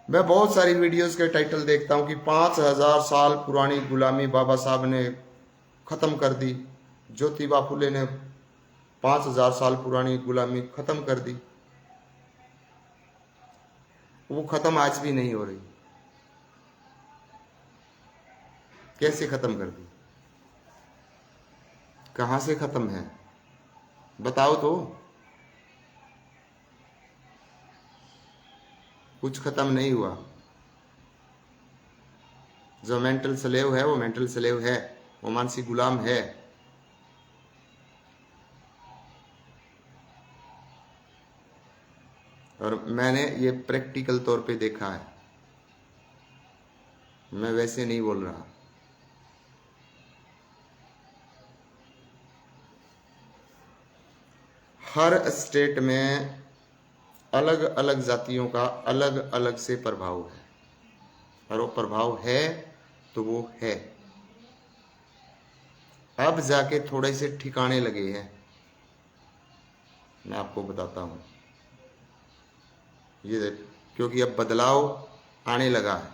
मैं बहुत सारी वीडियोस के टाइटल देखता हूं कि 5000 साल पुरानी गुलामी बाबा साहब ने खत्म कर दी, ज्योतिबा फुले ने 5000 साल पुरानी गुलामी खत्म कर दी। वो खत्म आज भी नहीं हो रही। कैसे खत्म कर दी? कहां से खत्म है? बताओ तो। कुछ खत्म नहीं हुआ। जो मेंटल स्लेव है वो मेंटल स्लेव है, वो मानसिक गुलाम है। और मैंने ये प्रैक्टिकल तौर पे देखा है, मैं वैसे नहीं बोल रहा। हर स्टेट में अलग अलग जातियों का अलग अलग से प्रभाव है, और वो प्रभाव है तो वो है। अब जाके थोड़े से ठिकाने लगे हैं, मैं आपको बताता हूं ये, क्योंकि अब बदलाव आने लगा है।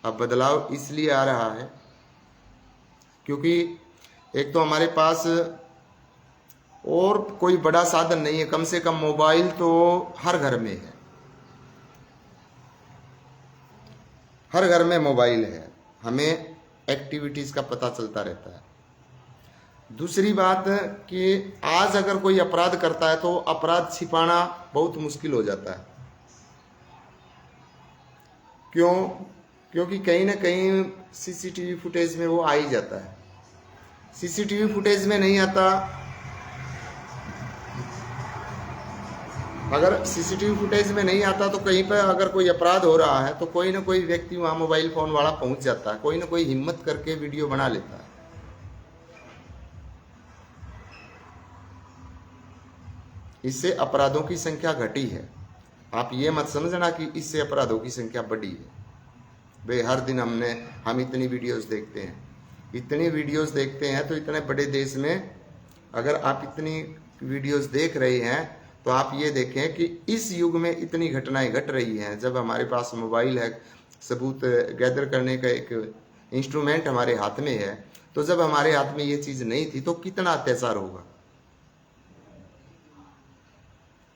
अब बदलाव इसलिए आ रहा है क्योंकि एक तो हमारे पास और कोई बड़ा साधन नहीं है, कम से कम मोबाइल तो हर घर में है, हर घर में मोबाइल है, हमें एक्टिविटीज का पता चलता रहता है। दूसरी बात कि आज अगर कोई अपराध करता है तो अपराध छिपाना बहुत मुश्किल हो जाता है। क्यों? क्योंकि कहीं ना कहीं सीसीटीवी फुटेज में वो आ ही जाता है। सीसीटीवी फुटेज में नहीं आता। अगर सीसीटीवी फुटेज में नहीं आता तो कहीं पर अगर कोई अपराध हो रहा है तो कोई ना कोई व्यक्ति वहां मोबाइल फोन वाला पहुंच जाता है, कोई ना कोई हिम्मत करके वीडियो बना लेता है। इससे अपराधों की संख्या घटी है। आप ये मत समझना कि इससे अपराधों की संख्या बढ़ी है। भाई हर दिन हम इतनी वीडियोस देखते हैं, इतनी वीडियोस देखते हैं, तो इतने बड़े देश में अगर आप इतनी वीडियोस देख रहे हैं तो आप ये देखें कि इस युग में इतनी घटनाएं घट रही हैं। जब हमारे पास मोबाइल है, सबूत गैदर करने का एक इंस्ट्रूमेंट हमारे हाथ में है, तो जब हमारे हाथ में ये चीज नहीं थी तो कितना अत्याचार होगा?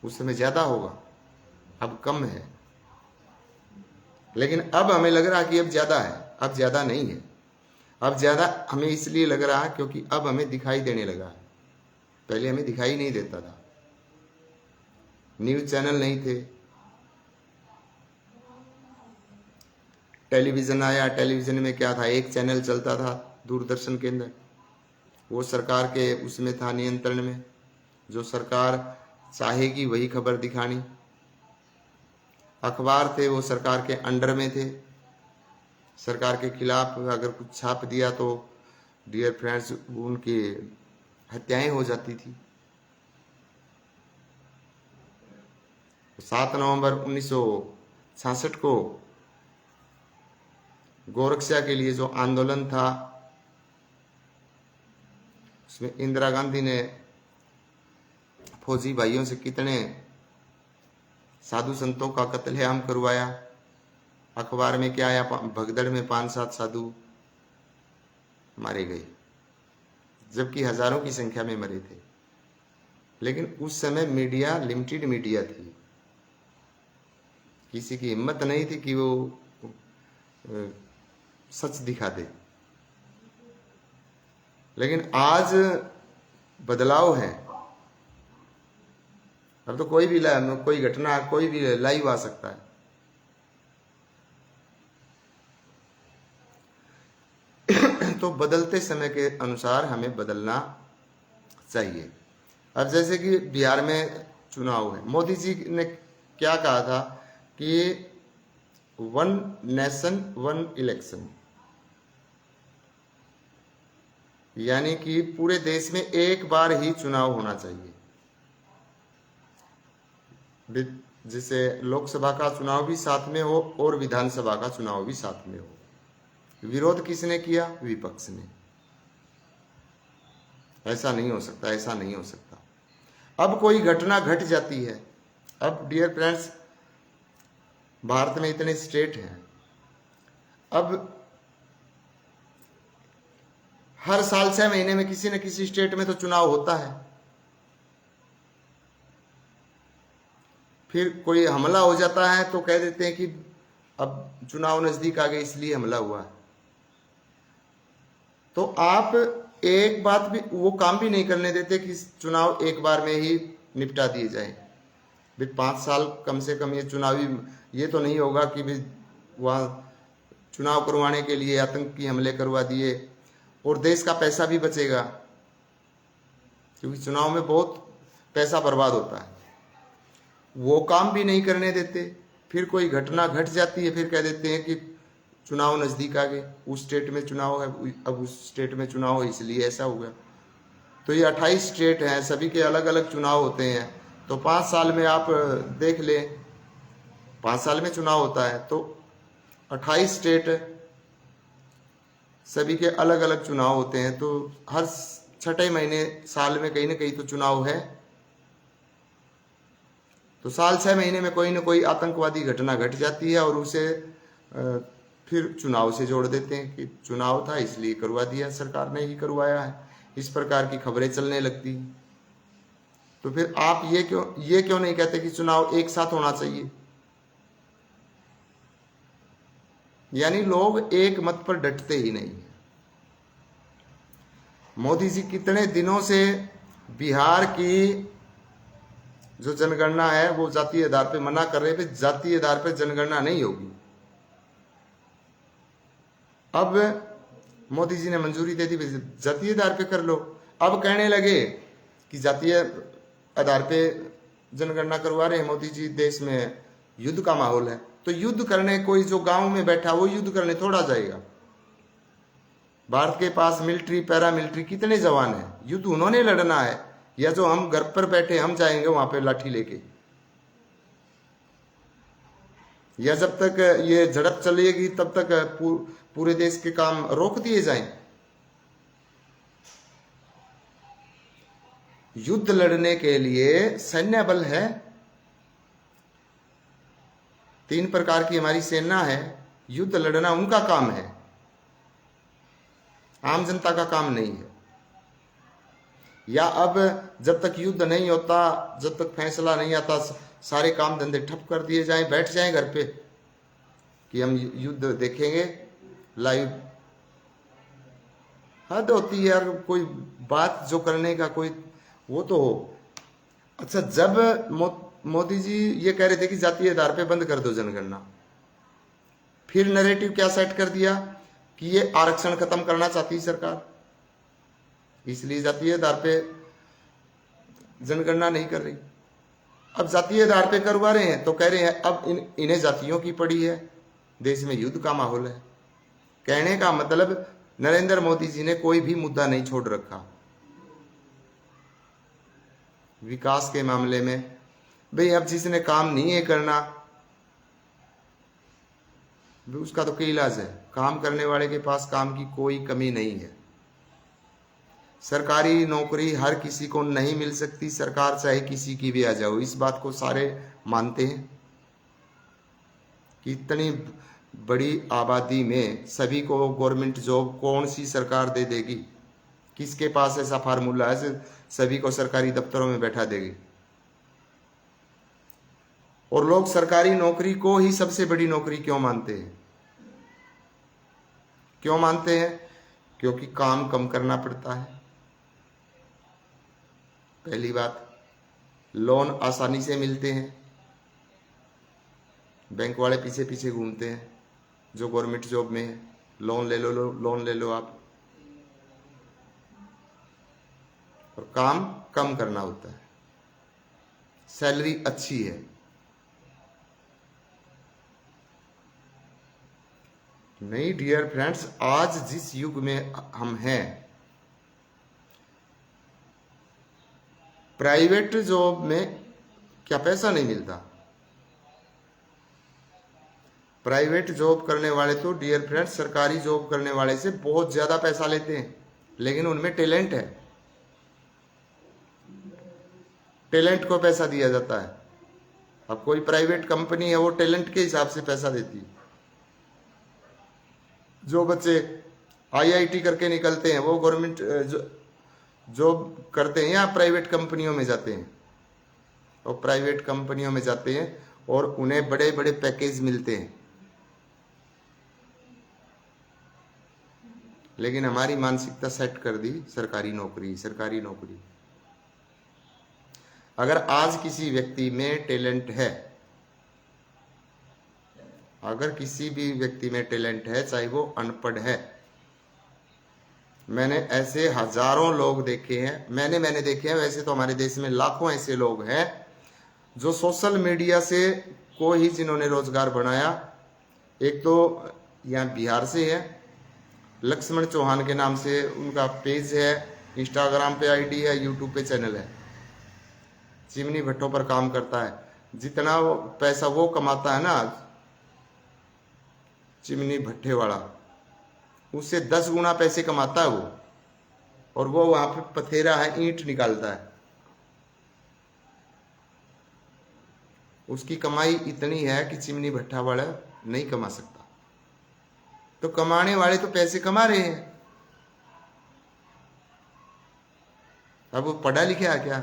उस समय ज्यादा होगा, अब कम है। लेकिन अब हमें लग रहा कि अब ज्यादा है, अब ज्यादा नहीं है। अब ज़्यादा हमें इसलिए लग रहा है क्योंकि अब हमें दिखाई देने लगा है, पहले हमें दिखाई नहीं देता था, न्यूज़ चैनल नहीं थे, टेलीविज़न आया, टेलीविज़न में क्या था, एक चैनल चलता था दूरदर्शन के अंदर, वो सरकार के उसमें था, नियंत्रण में, जो सरकार चाहेगी वही खबर दिखानी। अखबार थे वो सरकार के अंडर में थे, सरकार के खिलाफ अगर कुछ छाप दिया तो डियर फ्रेंड्स उनकी हत्याएं हो जाती थी। 7 नवंबर 1966 को गोरक्षा के लिए जो आंदोलन था, उसमें इंदिरा गांधी ने फौजी भाइयों से कितने साधु संतों का कत्लेआम करवाया। अखबार में क्या आया, भगदड़ में 5-7 साधु मारे गए, जबकि हजारों की संख्या में मरे थे। लेकिन उस समय मीडिया लिमिटेड मीडिया थी, किसी की हिम्मत नहीं थी कि वो सच दिखा दे। लेकिन आज बदलाव है, अब तो कोई भी कोई घटना कोई भी लाइव आ सकता है। तो बदलते समय के अनुसार हमें बदलना चाहिए। अब जैसे कि बिहार में चुनाव है, मोदी जी ने क्या कहा था कि 1 नेशन 1 इलेक्शन, यानी कि पूरे देश में एक बार ही चुनाव होना चाहिए, जिसे लोकसभा का चुनाव भी साथ में हो और विधानसभा का चुनाव भी साथ में हो। विरोध किसने किया? विपक्ष ने। ऐसा नहीं हो सकता, ऐसा नहीं हो सकता। अब कोई घटना घट जाती है, अब डियर फ्रेंड्स भारत में इतने स्टेट हैं, अब हर साल 6 महीने में किसी न किसी स्टेट में तो चुनाव होता है। फिर कोई हमला हो जाता है तो कह देते हैं कि अब चुनाव नजदीक आ गए इसलिए हमला हुआ। तो आप एक बात भी, वो काम भी नहीं करने देते कि चुनाव एक बार में ही निपटा दिए जाए। भी 5 साल कम से कम ये चुनावी, ये तो नहीं होगा कि भी वहाँ चुनाव करवाने के लिए आतंकी हमले करवा दिए और देश का पैसा भी बचेगा, क्योंकि चुनाव में बहुत पैसा बर्बाद होता है। वो काम भी नहीं करने देते। फिर कोई घटना घट जाती है, फिर कह देते हैं कि चुनाव नज़दीक आ गए, उस स्टेट में चुनाव है, अब उस स्टेट में चुनाव है इसलिए ऐसा हो गया। तो ये 28 स्टेट हैं, सभी के अलग अलग चुनाव होते हैं। तो 5 साल में आप देख लें, 5 साल में चुनाव होता है, तो 28 स्टेट सभी के अलग अलग चुनाव होते हैं। तो हर 6 महीने साल में कहीं ना कहीं तो चुनाव है। तो साल 6 महीने में कोई ना कोई आतंकवादी घटना घट जाती है और उसे फिर चुनाव से जोड़ देते हैं कि चुनाव था इसलिए करवा दिया, सरकार ने ही करवाया है। इस प्रकार की खबरें चलने लगती। तो फिर आप ये क्यों नहीं कहते कि चुनाव एक साथ होना चाहिए? यानी लोग एक मत पर डटते ही नहीं है। मोदी जी कितने दिनों से बिहार की जो जनगणना है वो जातीय आधार पे मना कर रहे थे, जातीय आधार पे जनगणना नहीं होगी। अब मोदी जी ने मंजूरी दे दी, जातीय आधार पे कर लो। अब कहने लगे कि जातीय आधार पे जनगणना करवा रहे हैं मोदी जी, देश में युद्ध का माहौल है। तो युद्ध करने कोई जो गांव में बैठा वो युद्ध करने थोड़ा जाएगा। भारत के पास मिलिट्री, पैरा मिलिट्री कितने जवान हैं, युद्ध उन्होंने लड़ना है, या जो हम घर पर बैठे हम जाएंगे वहां पे लाठी लेके, या जब तक ये झड़प चलेगी तब तक पूरे देश के काम रोक दिए जाएं। युद्ध लड़ने के लिए सैन्य बल है, 3 प्रकार की हमारी सेना है, युद्ध लड़ना उनका काम है, आम जनता का काम नहीं है। या अब जब तक युद्ध नहीं होता, जब तक फैसला नहीं आता, सारे काम धंधे ठप कर दिए जाएं, बैठ जाएं घर पे कि हम युद्ध देखेंगे लाइव। हद होती है यार, कोई बात जो करने का कोई वो तो हो। अच्छा, जब मोदी जी ये कह रहे थे कि जातीय आधार पे बंद कर दो जनगणना, फिर नैरेटिव क्या सेट कर दिया कि ये आरक्षण खत्म करना चाहती है सरकार, इसलिए जातीय आधार पे जनगणना नहीं कर रही। अब जातीय आधार पे करवा रहे हैं तो कह रहे हैं अब इन्हें जातियों की पड़ी है, देश में युद्ध का माहौल है। कहने का मतलब नरेंद्र मोदी जी ने कोई भी मुद्दा नहीं छोड़ रखा विकास के मामले में। भाई अब जिसने काम नहीं है करना, उसका तो क्या इलाज है। काम करने वाले के पास काम की कोई कमी नहीं है। सरकारी नौकरी हर किसी को नहीं मिल सकती, सरकार चाहे किसी की भी आ जाओ, इस बात को सारे मानते हैं कि इतनी बड़ी आबादी में सभी को गवर्नमेंट जॉब कौन सी सरकार दे देगी। किसके पास ऐसा फार्मूला है सभी को सरकारी दफ्तरों में बैठा देगी। और लोग सरकारी नौकरी को ही सबसे बड़ी नौकरी क्यों मानते हैं? क्यों मानते हैं? क्योंकि काम कम करना पड़ता है, पहली बात। लोन आसानी से मिलते हैं, बैंक वाले पीछे पीछे घूमते हैं जो गवर्नमेंट जॉब में है, लोन ले लो लोन ले लो आप। और काम कम करना होता है, सैलरी अच्छी है। नहीं डियर फ्रेंड्स, आज जिस युग में हम हैं, प्राइवेट जॉब में क्या पैसा नहीं मिलता? प्राइवेट जॉब करने वाले तो डियर फ्रेंड्स सरकारी जॉब करने वाले से बहुत ज्यादा पैसा लेते हैं, लेकिन उनमें टैलेंट है, टैलेंट को पैसा दिया जाता है। अब कोई प्राइवेट कंपनी है वो टैलेंट के हिसाब से पैसा देती है। जो बच्चे आईआईटी करके निकलते हैं वो गवर्नमेंट जॉब करते हैं या प्राइवेट कंपनियों में जाते हैं, और प्राइवेट कंपनियों में जाते हैं और उन्हें बड़े बड़े पैकेज मिलते हैं। लेकिन हमारी मानसिकता सेट कर दी सरकारी नौकरी सरकारी नौकरी। अगर आज किसी व्यक्ति में टैलेंट है, अगर किसी भी व्यक्ति में टैलेंट है, चाहे वो अनपढ़ है, मैंने ऐसे हजारों लोग देखे हैं, मैंने देखे हैं। वैसे तो हमारे देश में लाखों ऐसे लोग हैं जो सोशल मीडिया से को ही जिन्होंने रोजगार बनाया। एक तो यहाँ बिहार से है, लक्ष्मण चौहान के नाम से उनका पेज है, इंस्टाग्राम पे आईडी है, यूट्यूब पे चैनल है। चिमनी भट्टों पर काम करता है। जितना पैसा वो कमाता है ना चिमनी भट्टे वाला, उससे 10 गुना पैसे कमाता है वो। और वो वहां पे पथेरा है, ईंट निकालता है। उसकी कमाई इतनी है कि चिमनी भट्टा वाला नहीं कमा सकता। तो कमाने वाले तो पैसे कमा रहे हैं। अब वो पढ़ा लिखा है क्या?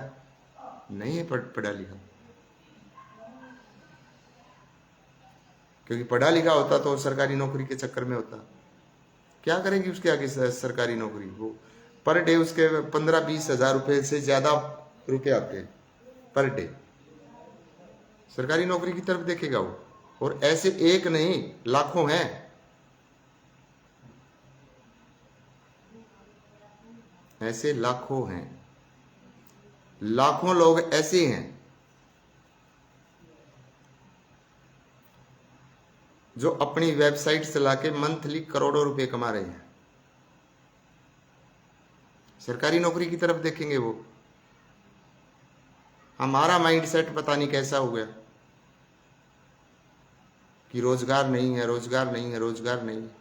नहीं है पढ़ा लिखा। क्योंकि पढ़ा लिखा होता तो सरकारी नौकरी के चक्कर में होता। क्या करेंगी उसके आगे सरकारी नौकरी? वो पर डे उसके 15-20 हजार रुपए से ज्यादा रुपए आते हैं पर डे। सरकारी नौकरी की तरफ देखेगा वो। और ऐसे एक नहीं, लाखों हैं। ऐसे लाखों हैं, लाखों लोग ऐसे हैं जो अपनी वेबसाइट चला के मंथली करोड़ों रुपए कमा रहे हैं। सरकारी नौकरी की तरफ देखेंगे वो। हमारा माइंडसेट पता नहीं कैसा हो गया कि रोजगार नहीं है, रोजगार नहीं है, रोजगार नहीं है।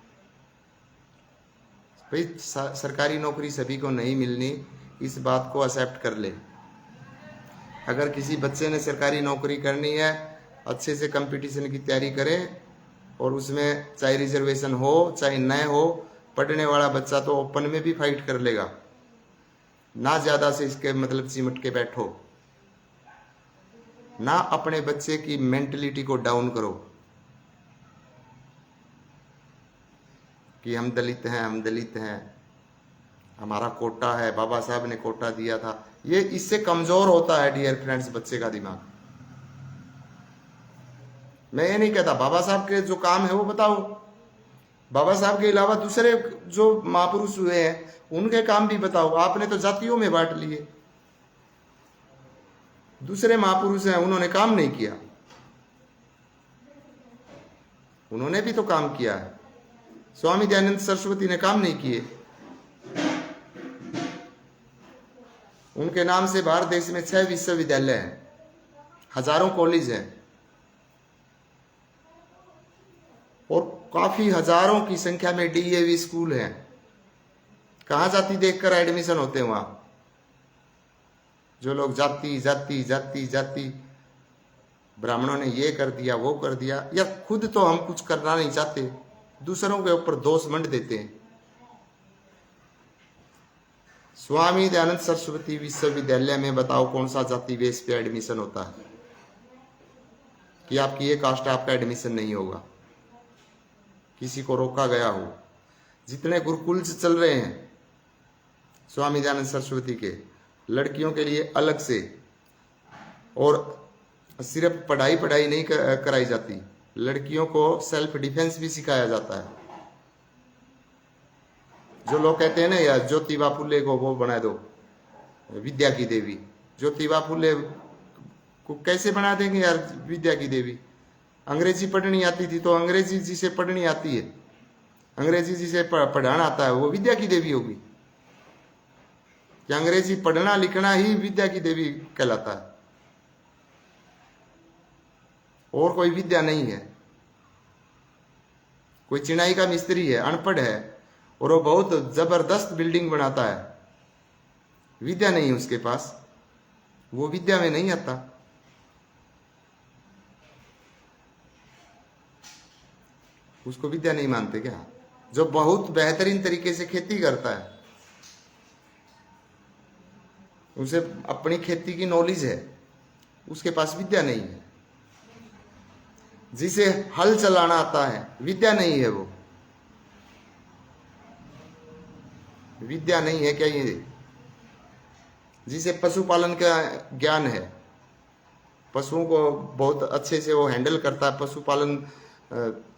भाई सरकारी नौकरी सभी को नहीं मिलनी, इस बात को एक्सेप्ट कर ले। अगर किसी बच्चे ने सरकारी नौकरी करनी है, अच्छे से कंपटीशन की तैयारी करे, और उसमें चाहे रिजर्वेशन हो चाहे न हो, पढ़ने वाला बच्चा तो ओपन में भी फाइट कर लेगा। ना ज्यादा से इसके मतलब चिमट के बैठो, ना अपने बच्चे की मेंटलिटी को डाउन करो कि हम दलित हैं, हम दलित हैं। हमारा कोटा है, बाबा साहब ने कोटा दिया था, ये इससे कमजोर होता है डियर फ्रेंड्स बच्चे का दिमाग। मैं ये नहीं कहता बाबा साहब के जो काम है वो बताओ, बाबा साहब के अलावा दूसरे जो महापुरुष हुए हैं उनके काम भी बताओ। आपने तो जातियों में बांट लिए, दूसरे महापुरुष हैं उन्होंने काम नहीं किया, उन्होंने भी तो काम किया है। स्वामी दयानंद सरस्वती ने काम नहीं किए, उनके नाम से भारत देश में 6 विश्वविद्यालय हैं, हजारों कॉलेज हैं और काफी हजारों की संख्या में डीएवी स्कूल हैं। कहां जाति देखकर एडमिशन होते हैं वहां? जो लोग जाति जाति जाति जाति, ब्राह्मणों ने ये कर दिया वो कर दिया, या खुद तो हम कुछ करना नहीं चाहते, दूसरों के ऊपर दोष मंड देते हैं। स्वामी दयानंद सरस्वती विश्वविद्यालय में बताओ कौन सा जाति बेस पे एडमिशन होता है कि आपकी ये कास्ट आपका एडमिशन नहीं होगा, किसी को रोका गया हो। जितने गुरुकुल चल रहे हैं स्वामी दयानंद सरस्वती के, लड़कियों के लिए अलग से, और सिर्फ पढ़ाई पढ़ाई नहीं कराई जाती, लड़कियों को सेल्फ डिफेंस भी सिखाया जाता है। जो लोग कहते हैं ना यार ज्योतिबा फुले को वो बना दो विद्या की देवी, ज्योतिबा फुले को कैसे बना देंगे यार विद्या की देवी? अंग्रेजी पढ़नी आती थी तो अंग्रेजी जिसे पढ़नी आती है, अंग्रेजी जिसे पढ़ाना आता है वो विद्या की देवी होगी? या अंग्रेजी पढ़ना लिखना ही विद्या की देवी कहलाता है? और कोई विद्या नहीं है। कोई चिनाई का मिस्त्री है, अनपढ़ है और वो बहुत जबरदस्त बिल्डिंग बनाता है, विद्या नहीं है उसके पास, वो विद्या में नहीं आता। उसको विद्या नहीं मानते क्या? जो बहुत बेहतरीन तरीके से खेती करता है, उसे अपनी खेती की नॉलेज है, उसके पास विद्या नहीं है। जिसे हल चलाना आता है, विद्या नहीं है, वो विद्या नहीं है क्या ये? जिसे पशुपालन का ज्ञान है, पशुओं को बहुत अच्छे से वो हैंडल करता है, पशुपालन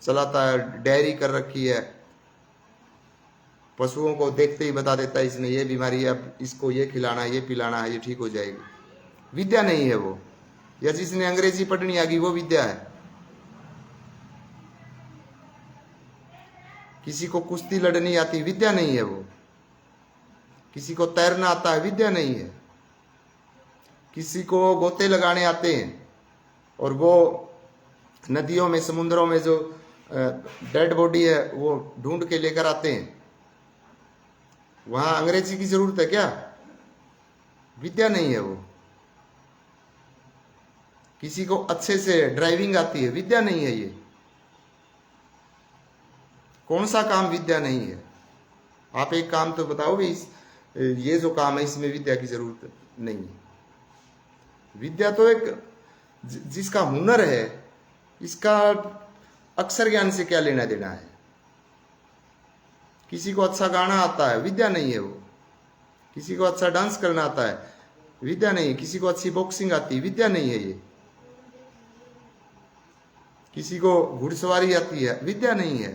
चलाता है, डेयरी कर रखी है, पशुओं को देखते ही बता देता है इसमें ये बीमारी है, अब इसको ये खिलाना है, ये पिलाना है, ये ठीक हो जाएगी। विद्या नहीं है वो। या जिसने अंग्रेजी पढ़नी आ गई वो विद्या है। किसी को कुश्ती लड़नी आती, विद्या नहीं है वो। किसी को तैरना आता है, विद्या नहीं है। किसी को गोते लगाने आते हैं और वो नदियों में समुद्रों में जो डेड बॉडी है वो ढूंढ के लेकर आते हैं, वहां अंग्रेजी की जरूरत है क्या? विद्या नहीं है वो। किसी को अच्छे से ड्राइविंग आती है, विद्या नहीं है ये। कौन सा काम विद्या नहीं है? आप एक काम तो बताओ भी, ये जो काम है इसमें विद्या की जरूरत नहीं है। विद्या तो एक जिसका हुनर है, इसका अक्षर ज्ञान से क्या लेना देना है? किसी को अच्छा गाना आता है, विद्या नहीं है वो। किसी को अच्छा डांस करना आता है, विद्या नहीं है। किसी को अच्छी बॉक्सिंग आती है, विद्या नहीं है ये। किसी को घुड़सवारी आती है, विद्या नहीं है।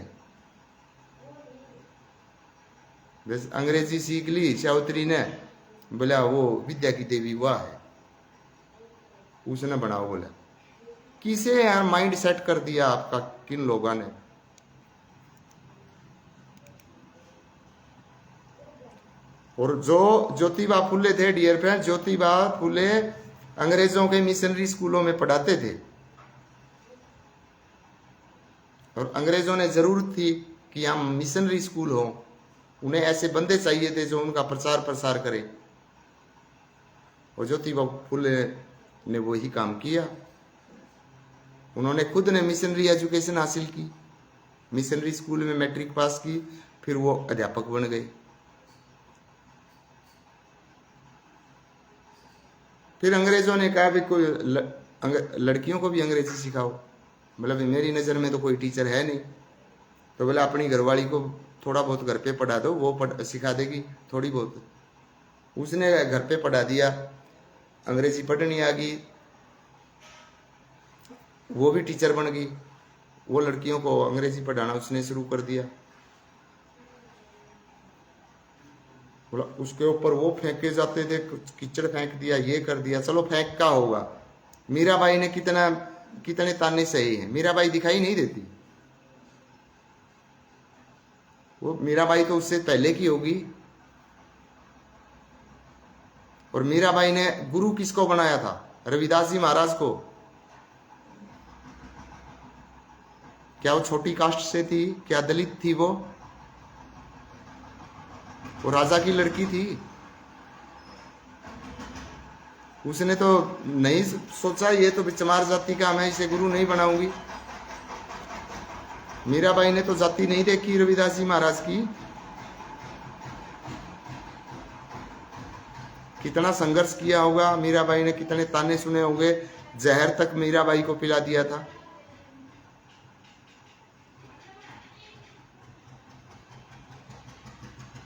बस अंग्रेजी सीख ली सावित्री ने, बोला वो विद्या की देवी हुआ है, उसने बनाओ। बोला किसे यार माइंड सेट कर दिया आपका, किन लोगों ने? और जो ज्योतिबा फुले थे डियर फ्रेंड, ज्योतिबा फुले अंग्रेजों के मिशनरी स्कूलों में पढ़ाते थे और अंग्रेजों ने जरूरत थी कि हम मिशनरी स्कूल हो, उन्हें ऐसे बंदे चाहिए थे जो उनका प्रचार प्रसार करे, और ज्योतिबा फुले ने वही काम किया। उन्होंने खुद ने मिशनरी एजुकेशन हासिल की, मिशनरी स्कूल में मैट्रिक पास की, फिर वो अध्यापक बन गए। फिर अंग्रेजों ने कहा भी कोई लड़कियों को भी अंग्रेजी सिखाओ। मतलब मेरी नज़र में तो कोई टीचर है नहीं, तो बोला अपनी घरवाली को थोड़ा बहुत घर पे पढ़ा दो, वो सिखा देगी थोड़ी बहुत। उसने घर पे पढ़ा दिया, अंग्रेजी पढ़नी आ गई, वो भी टीचर बन गई, वो लड़कियों को अंग्रेजी पढ़ाना उसने शुरू कर दिया। बोला उसके ऊपर वो फेंके जाते थे, कीचड़ फेंक दिया, ये कर दिया, चलो फेंक का होगा। मीराबाई ने कितने ताने सहे हैं, मीराबाई दिखाई नहीं देती। वो मीराबाई तो उससे पहले की होगी। और मीराबाई ने गुरु किसको बनाया था? रविदास जी महाराज को। क्या वो छोटी कास्ट से थी? क्या दलित थी वो राजा की लड़की थी। उसने तो नहीं सोचा ये तो चमार जाति का, मैं इसे गुरु नहीं बनाऊंगी। मीराबाई ने तो जाति नहीं देखी रविदास जी महाराज की। कितना संघर्ष किया होगा मीराबाई ने, कितने ताने सुने होंगे, जहर तक मीराबाई को पिला दिया था।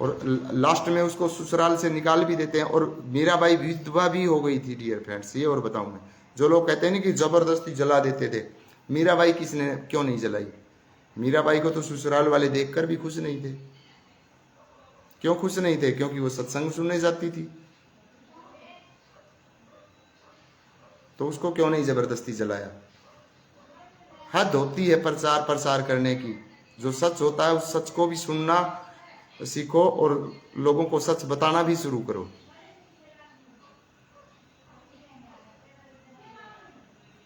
और लास्ट में उसको ससुराल से निकाल भी देते हैं। और मीराबाई विधवा भी हो गई थी डियर फ्रेंड्स। ये और बताऊं मैं, जो लोग कहते हैं ना कि जबरदस्ती जला देते थे, मीराबाई किसने क्यों नहीं जलाई? मीराबाई को तो ससुराल वाले देखकर भी खुश नहीं थे। क्यों खुश नहीं थे? क्योंकि वो सत्संग सुनने जाती थी। तो उसको क्यों नहीं जबरदस्ती जलाया? हद होती है प्रचार प्रसार करने की। जो सच होता है उस सच को भी सुनना सीखो और लोगों को सच बताना भी शुरू करो।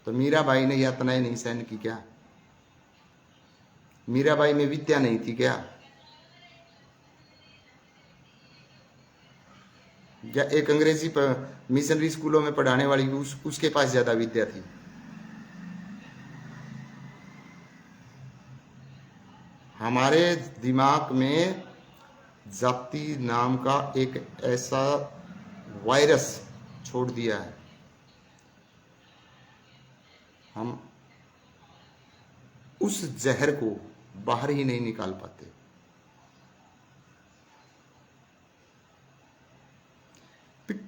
तो मीराबाई ने यातनाएं नहीं सहन की क्या? मीराबाई में विद्या नहीं थी क्या? या एक अंग्रेजी पर मिशनरी स्कूलों में पढ़ाने वाली उसके पास ज्यादा विद्या थी? हमारे दिमाग में जाति नाम का एक ऐसा वायरस छोड़ दिया है, हम उस जहर को बाहर ही नहीं निकाल पाते।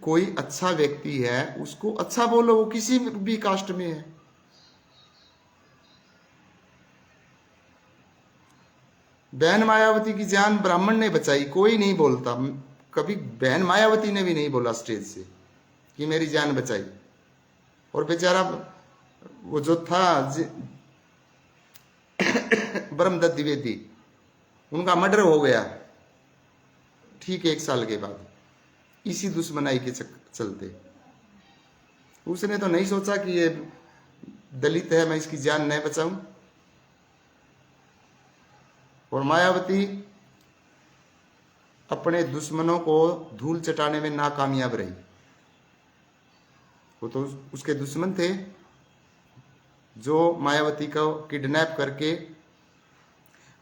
कोई अच्छा व्यक्ति है उसको अच्छा बोलो, वो किसी भी कास्ट में है। बहन मायावती की जान ब्राह्मण ने बचाई, कोई नहीं बोलता। कभी बहन मायावती ने भी नहीं बोला स्टेज से कि मेरी जान बचाई। और बेचारा वो जो था ब्रह्मदत्त द्विवेदी, उनका मर्डर हो गया ठीक 1 साल के बाद, इसी दुश्मनाई के चलते। उसने तो नहीं सोचा कि ये दलित है, मैं इसकी जान नहीं बचाऊं। और मायावती अपने दुश्मनों को धूल चटाने में नाकामयाब रही। वो तो उसके दुश्मन थे जो मायावती को किडनैप करके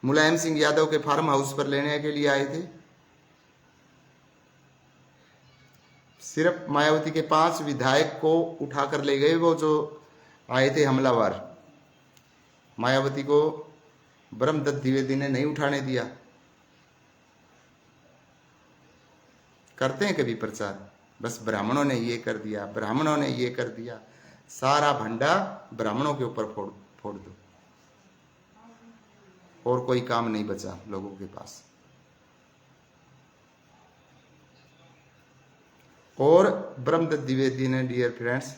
मुलायम सिंह यादव के फार्म हाउस पर लेने के लिए आए थे। सिर्फ मायावती के 5 विधायक को उठाकर ले गए वो जो आए थे हमलावर। मायावती को ब्रह्मदत्त द्विवेदी ने नहीं उठाने दिया। करते हैं कभी प्रचार, बस ब्राह्मणों ने ये कर दिया, ब्राह्मणों ने ये कर दिया, सारा भंडा ब्राह्मणों के ऊपर फोड़ दो, और कोई काम नहीं बचा लोगों के पास। और ब्रह्मदत्त द्विवेदी ने डियर फ्रेंड्स,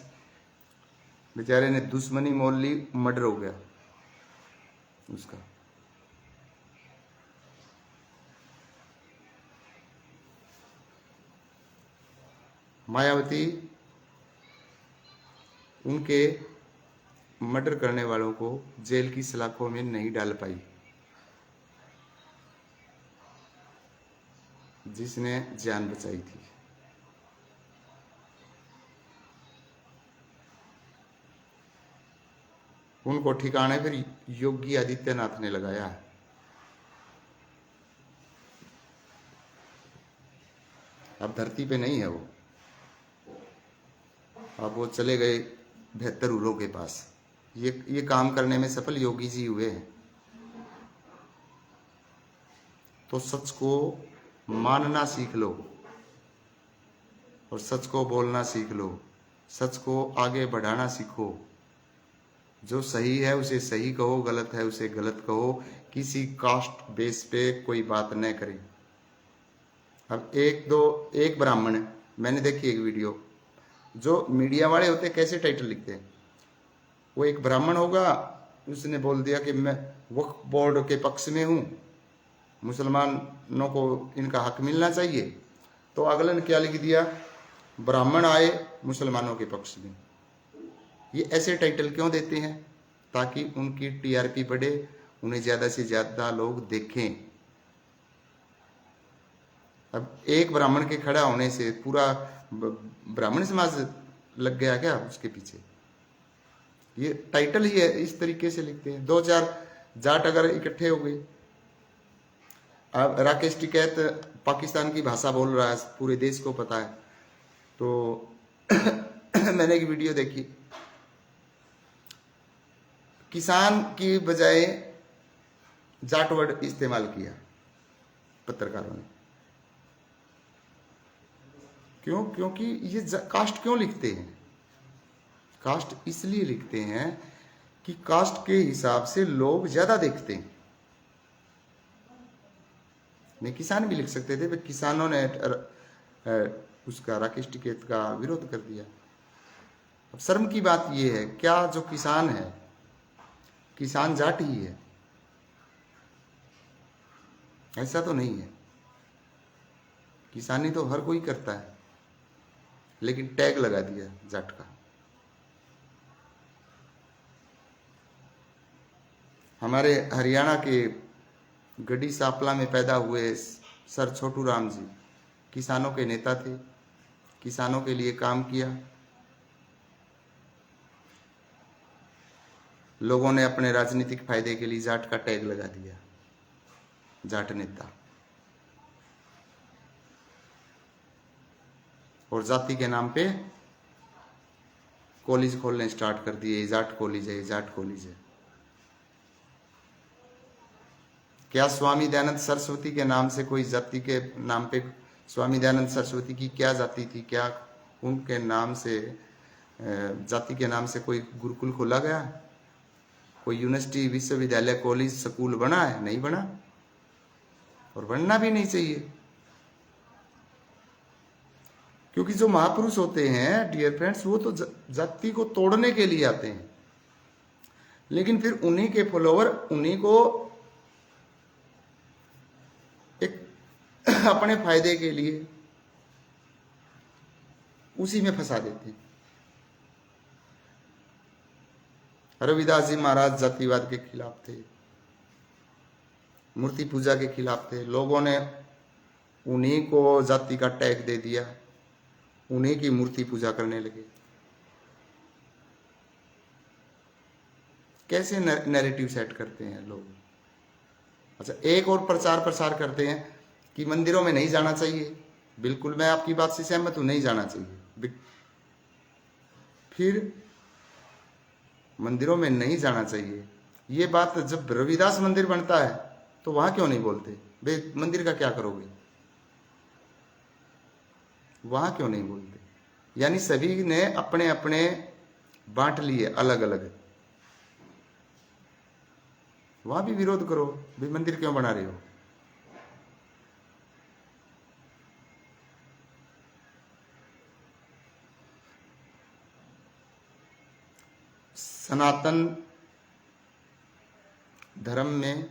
बेचारे ने दुश्मनी मोल ली, मर्डर हो गया उसका। मायावती उनके मर्डर करने वालों को जेल की सलाखों में नहीं डाल पाई, जिसने जान बचाई थी। उनको ठिकाने फिर योगी आदित्यनाथ ने लगाया। अब धरती पे नहीं है वो, अब वो चले गए बेहतर उलों के पास। ये काम करने में सफल योगी जी हुए हैं। तो सच को मानना सीख लो और सच को बोलना सीख लो, सच को आगे बढ़ाना सीखो। जो सही है उसे सही कहो, गलत है उसे गलत कहो। किसी कास्ट बेस पे कोई बात न करें। अब एक ब्राह्मण है, मैंने देखी एक वीडियो, जो मीडिया वाले होते कैसे टाइटल लिखते हैं। वो एक ब्राह्मण होगा, उसने बोल दिया कि मैं वक्फ बोर्ड के पक्ष में हूँ, मुसलमानों को इनका हक मिलना चाहिए। तो अगले ने क्या लिख दिया, ब्राह्मण आए मुसलमानों के पक्ष में। ये ऐसे टाइटल क्यों देते हैं? ताकि उनकी टीआरपी बढ़े, उन्हें ज्यादा से ज्यादा लोग देखें। अब एक ब्राह्मण के खड़ा होने से पूरा ब्राह्मण समाज लग गया क्या उसके पीछे? ये टाइटल ही है, इस तरीके से लिखते हैं। 2-4 जाट अगर इकट्ठे हो गए, अब राकेश टिकैत पाकिस्तान की भाषा बोल रहा है, पूरे देश को पता है। तो मैंने एक वीडियो देखी, किसान की बजाय जाट वर्ड इस्तेमाल किया पत्रकारों ने। क्यों? क्योंकि ये कास्ट क्यों लिखते हैं? कास्ट इसलिए लिखते हैं कि कास्ट के हिसाब से लोग ज्यादा देखते हैं। नहीं, किसान भी लिख सकते थे, बट किसानों ने उसका राकेश टिकैत का विरोध कर दिया। अब शर्म की बात यह है, क्या जो किसान है, किसान जाट ही है? ऐसा तो नहीं है। किसानी तो हर कोई करता है, लेकिन टैग लगा दिया जाट का। हमारे हरियाणा के गढ़ी सांपला में पैदा हुए सर छोटू राम जी किसानों के नेता थे, किसानों के लिए काम किया। लोगों ने अपने राजनीतिक फायदे के लिए जाट का टैग लगा दिया, जाट नेता, और जाति के नाम पे कॉलेज खोलने स्टार्ट कर दिए। जाट कॉलेज है, जाट कॉलेज है। क्या स्वामी दयानंद सरस्वती के नाम से कोई जाति के नाम पे, स्वामी दयानंद सरस्वती की क्या जाति थी, क्या उनके नाम से जाति के नाम से कोई गुरुकुल खोला गया? कोई यूनिवर्सिटी, विश्वविद्यालय, कॉलेज, स्कूल बना है? नहीं बना, और बनना भी नहीं चाहिए। क्योंकि जो महापुरुष होते हैं डियर फ्रेंड्स, वो तो जाति को तोड़ने के लिए आते हैं, लेकिन फिर उन्हीं के फॉलोवर उन्हीं को एक अपने फायदे के लिए उसी में फंसा देते हैं। रविदास जी महाराज जातिवाद के खिलाफ थे, मूर्ति पूजा के खिलाफ थे। लोगों ने उन्हीं को जाति का टैग दे दिया, उन्हीं की मूर्ति पूजा करने लगे। कैसे नैरेटिव सेट करते हैं लोग। अच्छा, एक और प्रचार प्रसार करते हैं कि मंदिरों में नहीं जाना चाहिए। बिल्कुल, मैं आपकी बात से सहमत हूं, नहीं जाना चाहिए। फिर मंदिरों में नहीं जाना चाहिए, ये बात जब रविदास मंदिर बनता है तो वहां क्यों नहीं बोलते? भाई मंदिर का क्या करोगे, वहां क्यों नहीं बोलते? यानी सभी ने अपने अपने बांट लिए अलग अलग। वहां भी विरोध करो, भाई मंदिर क्यों बना रहे हो? सनातन धर्म में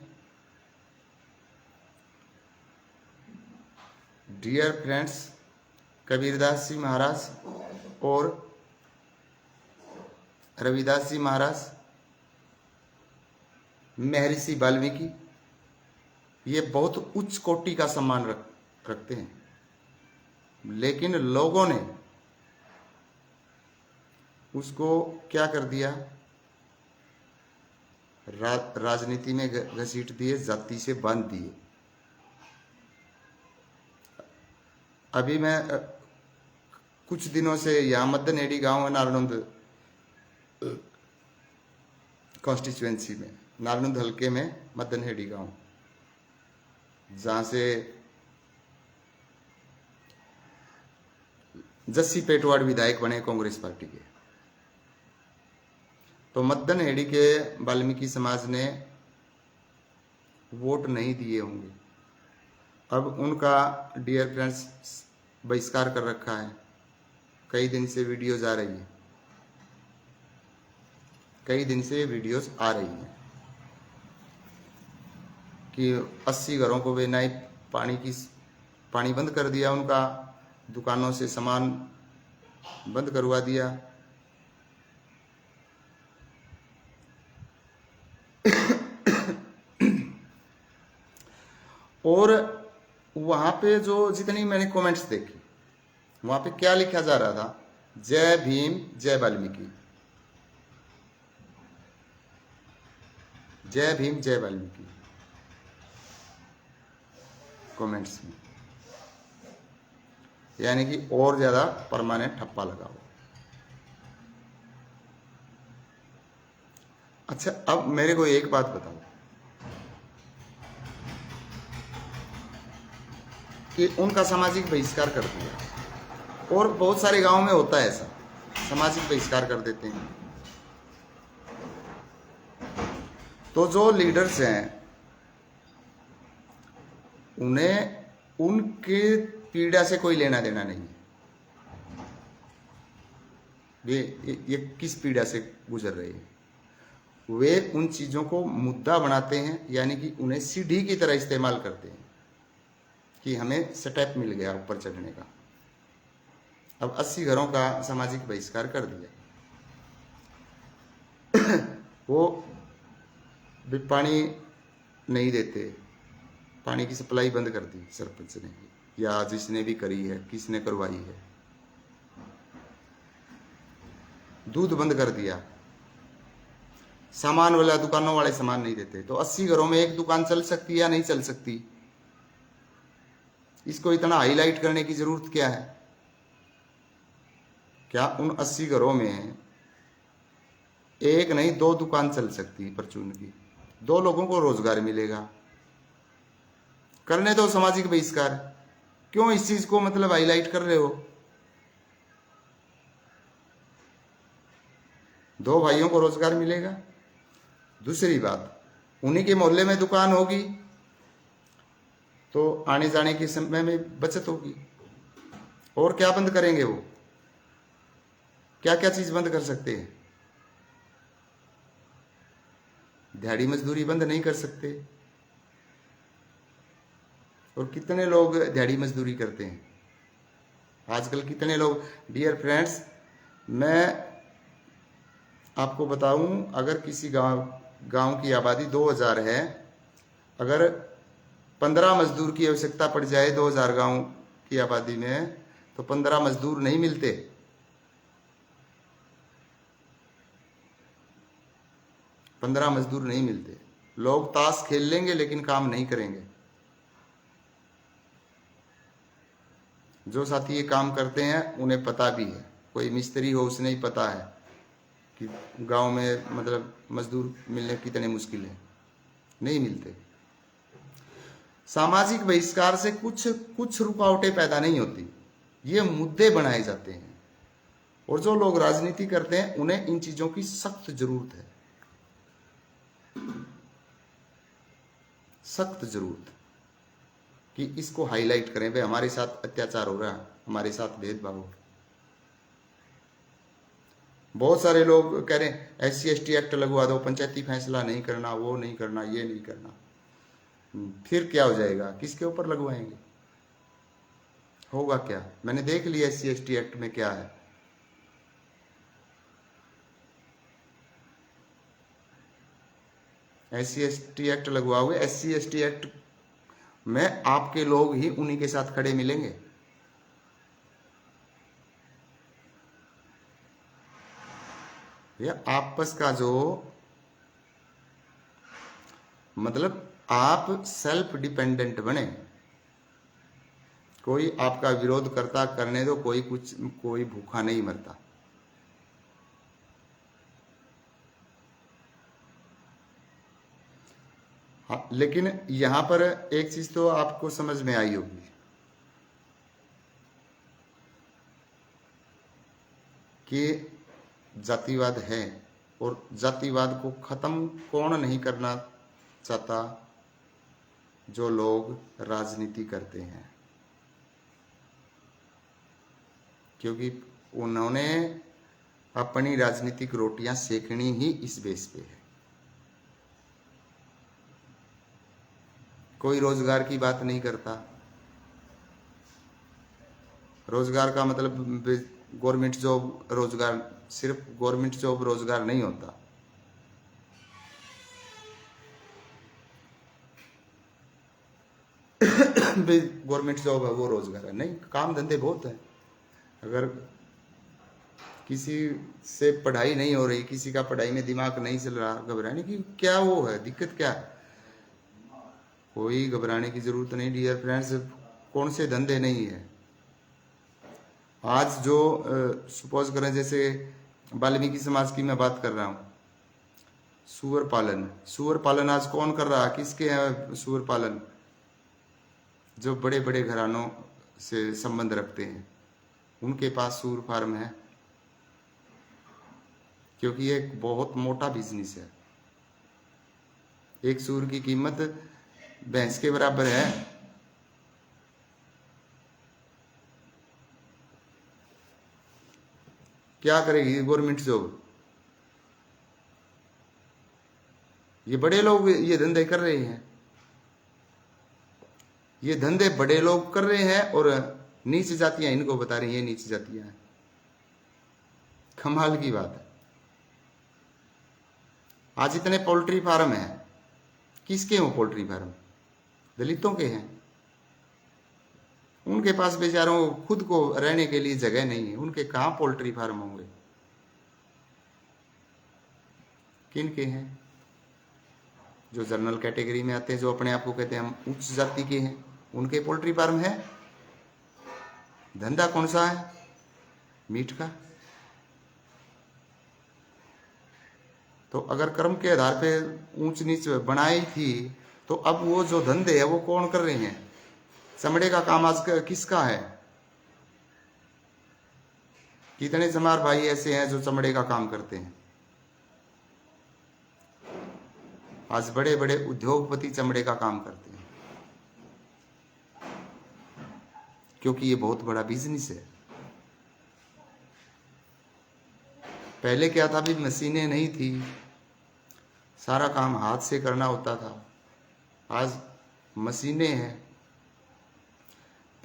डियर फ्रेंड्स, कबीरदास जी महाराज और रविदास जी महाराज, महर्षि वाल्मीकि, ये बहुत उच्च कोटि का सम्मान रखते हैं। लेकिन लोगों ने उसको क्या कर दिया, राजनीति में घसीट दिए, जाति से बांध दिए। अभी मैं कुछ दिनों से यहाँ मदनहेड़ी गांव है, नारनौंद कॉन्स्टिट्यूएंसी में, नारनौंद हल्के में मदनहेड़ी गांव, जहां से जस्सी पेटवाड़ विधायक बने कांग्रेस पार्टी के। तो मदन हेड़ी के वाल्मीकि समाज ने वोट नहीं दिए होंगे। अब उनका डियर फ्रेंड्स बहिष्कार कर रखा है। कई दिन से वीडियोज आ रही है, कई दिन से वीडियोज आ रही हैं कि 80 घरों को वे नए पानी बंद कर दिया, उनका दुकानों से सामान बंद करवा दिया। और वहां पे जो जितनी मैंने कमेंट्स देखी, वहां पे क्या लिखा जा रहा था, जय भीम जय वाल्मीकि, जय भीम जय वाल्मीकि कमेंट्स में, यानी कि और ज्यादा परमानेंट ठप्पा लगाओ। अच्छा, अब मेरे को एक बात बताओ कि उनका सामाजिक बहिष्कार कर दिया, और बहुत सारे गांव में होता है ऐसा, सामाजिक बहिष्कार कर देते हैं। तो जो लीडर्स हैं उन्हें उनके पीड़ा से कोई लेना देना नहीं है। ये किस पीड़ा से गुजर रहे हैं, वे उन चीजों को मुद्दा बनाते हैं, यानी कि उन्हें सीढ़ी की तरह इस्तेमाल करते हैं कि हमें स्टेप मिल गया ऊपर चढ़ने का। अब 80 घरों का सामाजिक बहिष्कार कर दिया। वो भी पानी नहीं देते, पानी की सप्लाई बंद कर दी सरपंच ने, या जिसने भी करी है, किसने करवाई है। दूध बंद कर दिया, सामान वाला दुकानों वाले सामान नहीं देते। तो 80 घरों में एक दुकान चल सकती है या नहीं चल सकती? इसको इतना हाईलाइट करने की जरूरत क्या है? क्या उन 80 घरों में एक नहीं 2 दुकान चल सकती परचून की, 2 लोगों को रोजगार मिलेगा। करने दो सामाजिक बहिष्कार, क्यों इस चीज को मतलब हाईलाइट कर रहे हो? 2 भाइयों को रोजगार मिलेगा। दूसरी बात, उन्हीं के मोहल्ले में दुकान होगी तो आने जाने के समय में बचत होगी। और क्या बंद करेंगे वो? क्या क्या चीज बंद कर सकते हैं? दिहाड़ी मजदूरी बंद नहीं कर सकते। और कितने लोग दिहाड़ी मजदूरी करते हैं आजकल, कितने लोग। डियर फ्रेंड्स, मैं आपको बताऊं, अगर किसी गांव की आबादी 2000 है, अगर 15 मजदूर की आवश्यकता पड़ जाए 2000 गांव की आबादी में, तो 15 मजदूर नहीं मिलते। पंद्रह मजदूर नहीं मिलते। लोग ताश खेल लेंगे लेकिन काम नहीं करेंगे। जो साथी ये काम करते हैं उन्हें पता भी है, कोई मिस्त्री हो उसने ही पता है कि गांव में मतलब मजदूर मिलने कितने मुश्किल है, नहीं मिलते। सामाजिक बहिष्कार से कुछ रुकावटें पैदा नहीं होती, ये मुद्दे बनाए जाते हैं। और जो लोग राजनीति करते हैं उन्हें इन चीजों की सख्त जरूरत है, सख्त जरूरत कि इसको हाईलाइट करें, भाई हमारे साथ अत्याचार हो रहा है, हमारे साथ भेदभाव हो। बहुत सारे लोग कह रहे हैं SC/ST एक्ट लगवा दो, पंचायती फैसला नहीं करना, वो नहीं करना, ये नहीं करना। फिर क्या हो जाएगा? किसके ऊपर लगवाएंगे? होगा क्या? मैंने देख लिया SC/ST एक्ट में क्या है। SC/ST एक्ट लगवाओगे, SC/ST एक्ट में आपके लोग ही उन्हीं के साथ खड़े मिलेंगे। या आपस का जो मतलब आप सेल्फ डिपेंडेंट बने, कोई आपका विरोध करता करने दो, कोई भूखा नहीं मरता। हाँ, लेकिन यहां पर एक चीज तो आपको समझ में आई होगी कि जातिवाद है, और जातिवाद को खत्म कौन नहीं करना चाहता? जो लोग राजनीति करते हैं, क्योंकि उन्होंने अपनी राजनीतिक रोटियां सेकनी ही इस बेस पे है। कोई रोजगार की बात नहीं करता। रोजगार का मतलब गवर्नमेंट जॉब रोजगार, सिर्फ गवर्नमेंट जॉब रोजगार नहीं होता। गवर्नमेंट जॉब है वो रोजगार है नहीं, काम धंधे बहुत है। अगर किसी से पढ़ाई नहीं हो रही, किसी का पढ़ाई में दिमाग नहीं चल रहा, घबराने की क्या वो है, दिक्कत क्या है? कोई घबराने की जरूरत नहीं डियर फ्रेंड्स। कौन से धंधे नहीं है आज? जो सपोज करें, जैसे वाल्मीकि समाज की मैं बात कर रहा हूं, सुअर पालन। सुअर पालन आज कौन कर रहा है? किसके है सुअर पालन? जो बड़े बड़े घरानों से संबंध रखते हैं, उनके पास सूअर फार्म है, क्योंकि ये एक बहुत मोटा बिजनेस है। एक सूअर की कीमत भैंस के बराबर है। क्या करेगी गवर्नमेंट जॉब? ये बड़े लोग ये धंधे कर रहे हैं, ये धंधे बड़े लोग कर रहे हैं, और नीच जातियां इनको बता रही हैं नीच जातियां हैं। कमाल की बात है। आज इतने पोल्ट्री फार्म है, किसके हैं वो पोल्ट्री फार्म? दलितों के हैं। उनके पास बेचारों को खुद को रहने के लिए जगह नहीं है, उनके कहां पोल्ट्री फार्म होंगे? किन के हैं? जो जनरल कैटेगरी में आते हैं, जो अपने आप को कहते हैं हम उच्च जाति के हैं, उनके पोल्ट्री फार्म है। धंधा कौन सा है? मीट का। तो अगर कर्म के आधार पे ऊंच नीच बनाई थी, तो अब वो जो धंधे है वो कौन कर रहे हैं? चमड़े का काम आज किसका है? कितने चमार भाई ऐसे हैं जो चमड़े का काम करते हैं? आज बड़े बड़े उद्योगपति चमड़े का काम करते हैं, क्योंकि ये बहुत बड़ा बिजनेस है। पहले क्या था, भी मशीनें नहीं थी, सारा काम हाथ से करना होता था। आज मशीनें हैं।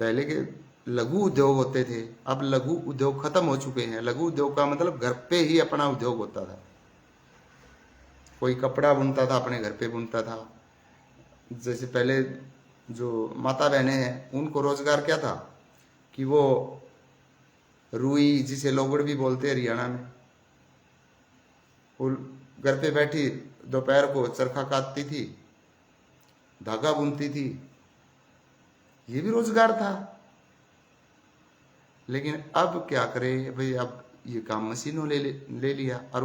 पहले के लघु उद्योग होते थे, अब लघु उद्योग खत्म हो चुके हैं। लघु उद्योग का मतलब घर पे ही अपना उद्योग होता था। कोई कपड़ा बुनता था, अपने घर पे बुनता था। जैसे पहले जो माता बहनें हैं, उनको रोजगार क्या था कि वो रुई, जिसे लोगड़ भी बोलते हैं हरियाणा में, वो घर पे बैठी दोपहर को चरखा काटती थी, धागा बुनती थी। ये भी रोजगार था। लेकिन अब क्या करे भाई, अब ये काम मशीनों ले लिया। और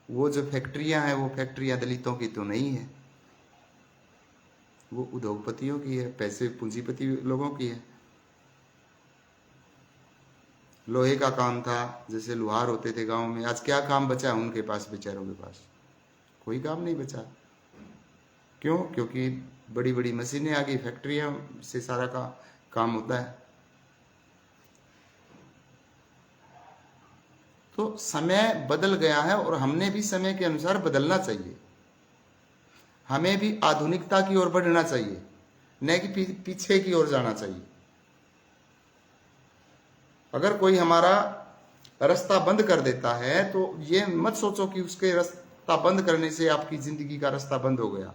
वो जो फैक्ट्रियां हैं, वो फैक्ट्रियां दलितों की तो नहीं है, वो उद्योगपतियों की है, पैसे पूंजीपति लोगों की है। लोहे का काम था, जैसे लोहार होते थे गांव में, आज क्या काम बचा है उनके पास? बेचारों के पास कोई काम नहीं बचा। क्यों? क्योंकि बड़ी बड़ी मशीनें आ गई, फैक्ट्रियां से सारा काम होता है। तो समय बदल गया है, और हमने भी समय के अनुसार बदलना चाहिए। हमें भी आधुनिकता की ओर बढ़ना चाहिए, न कि पीछे की ओर जाना चाहिए। अगर कोई हमारा रास्ता बंद कर देता है, तो ये मत सोचो कि उसके रास्ता बंद करने से आपकी जिंदगी का रास्ता बंद हो गया।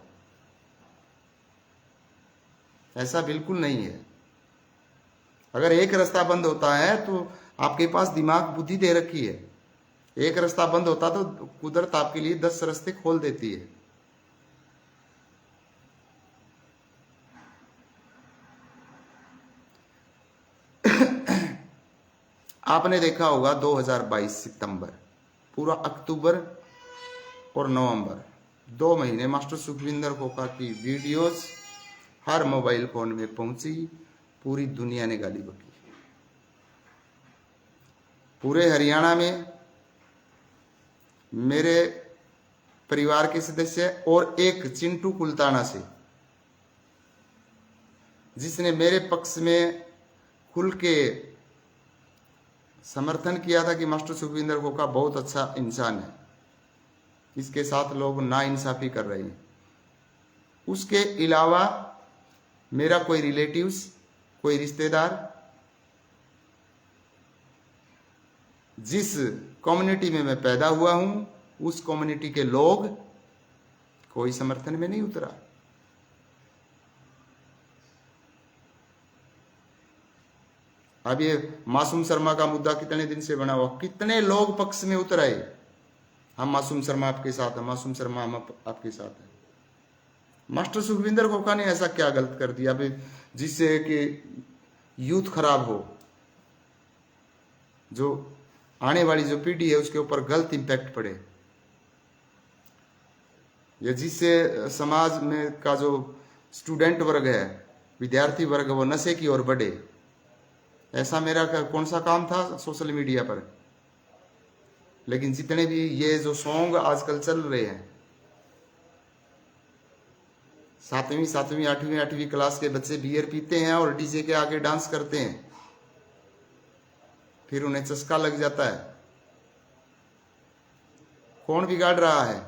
ऐसा बिल्कुल नहीं है। अगर एक रास्ता बंद होता है, तो आपके पास दिमाग बुद्धि दे रखी है। एक रास्ता बंद होता तो कुदरत आपके लिए 10 रास्ते खोल देती है। आपने देखा होगा 2022 सितंबर, पूरा अक्टूबर और नवंबर 2 महीने मास्टर सुखविंदर खोखा की वीडियोस हर मोबाइल फोन में पहुंची, पूरी दुनिया ने गाली बकी। पूरे हरियाणा में मेरे परिवार के सदस्य और एक चिंटू कुलताना से, जिसने मेरे पक्ष में खुल के समर्थन किया था कि मास्टर सुखविंदर खोखा बहुत अच्छा इंसान है, इसके साथ लोग नाइंसाफी कर रहे हैं। उसके अलावा मेरा कोई रिलेटिव्स, कोई रिश्तेदार, जिस कम्युनिटी में मैं पैदा हुआ हूं, उस कम्युनिटी के लोग कोई समर्थन में नहीं उतरा। अब ये मासूम शर्मा का मुद्दा कितने दिन से बना हुआ, कितने लोग पक्ष में उतर आए, हम मासूम शर्मा आपके साथ है, मासूम शर्मा हम आपके साथ है। मास्टर सुखविंदर खोखा ने ऐसा क्या गलत कर दिया जिससे कि यूथ खराब हो, जो आने वाली जो पीढ़ी है उसके ऊपर गलत इंपैक्ट पड़े, या जिससे समाज में का जो स्टूडेंट वर्ग है, विद्यार्थी वर्ग, वो नशे की ओर बढ़े। ऐसा मेरा कौन सा काम था सोशल मीडिया पर। लेकिन जितने भी ये जो सॉन्ग आजकल चल रहे हैं, 7वीं 8वीं क्लास के बच्चे बियर पीते हैं और डीजे के आगे डांस करते हैं, फिर उन्हें चस्का लग जाता है। कौन बिगाड़ रहा है?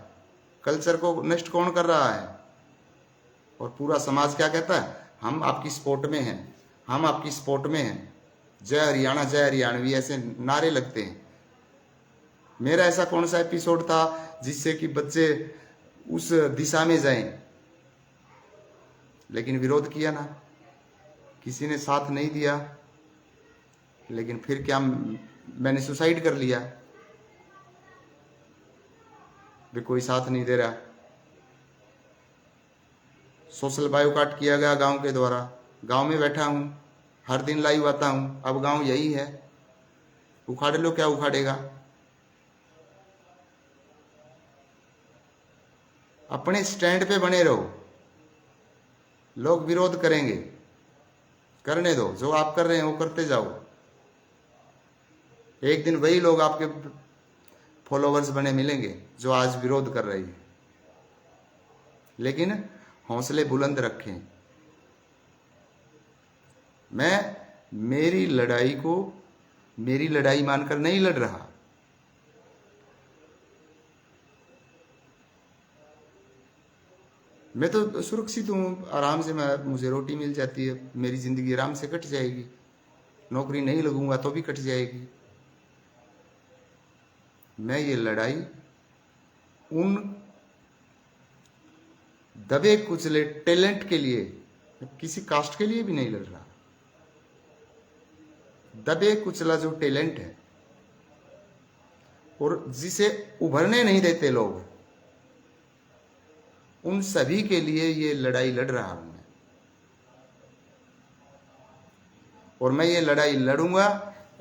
कल्चर को नष्ट कौन कर रहा है? और पूरा समाज क्या कहता है? हम आपकी सपोर्ट में हैं, हम आपकी सपोर्ट में हैं, जय हरियाणा, जय हरियाणवी, ऐसे नारे लगते हैं। मेरा ऐसा कौन सा एपिसोड था जिससे कि बच्चे उस दिशा में जाएं? लेकिन विरोध किया ना, किसी ने साथ नहीं दिया। लेकिन फिर क्या, मैंने सुसाइड कर लिया, भी कोई साथ नहीं दे रहा। सोशल बायोकाट किया गया गांव के द्वारा, गांव में बैठा हूं, हर दिन लाइव आता हूं। अब गांव यही है, उखाड़ लो, क्या उखाड़ेगा? अपने स्टैंड पे बने रहो, लोग विरोध करेंगे, करने दो, जो आप कर रहे हैं वो करते जाओ। एक दिन वही लोग आपके फॉलोवर्स बने मिलेंगे जो आज विरोध कर रहे हैं। लेकिन हौसले बुलंद रखें। मैं मेरी लड़ाई को मेरी लड़ाई मानकर नहीं लड़ रहा। मैं तो सुरक्षित हूँ, आराम से मुझे रोटी मिल जाती है, मेरी जिंदगी आराम से कट जाएगी। नौकरी नहीं लगूंगा तो भी कट जाएगी। मैं ये लड़ाई उन दबे कुचले टैलेंट के लिए, किसी कास्ट के लिए भी नहीं लड़ रहा। दबे कुचला जो टैलेंट है और जिसे उभरने नहीं देते लोग, उन सभी के लिए ये लड़ाई लड़ रहा हूं मैं। और मैं ये लड़ाई लड़ूंगा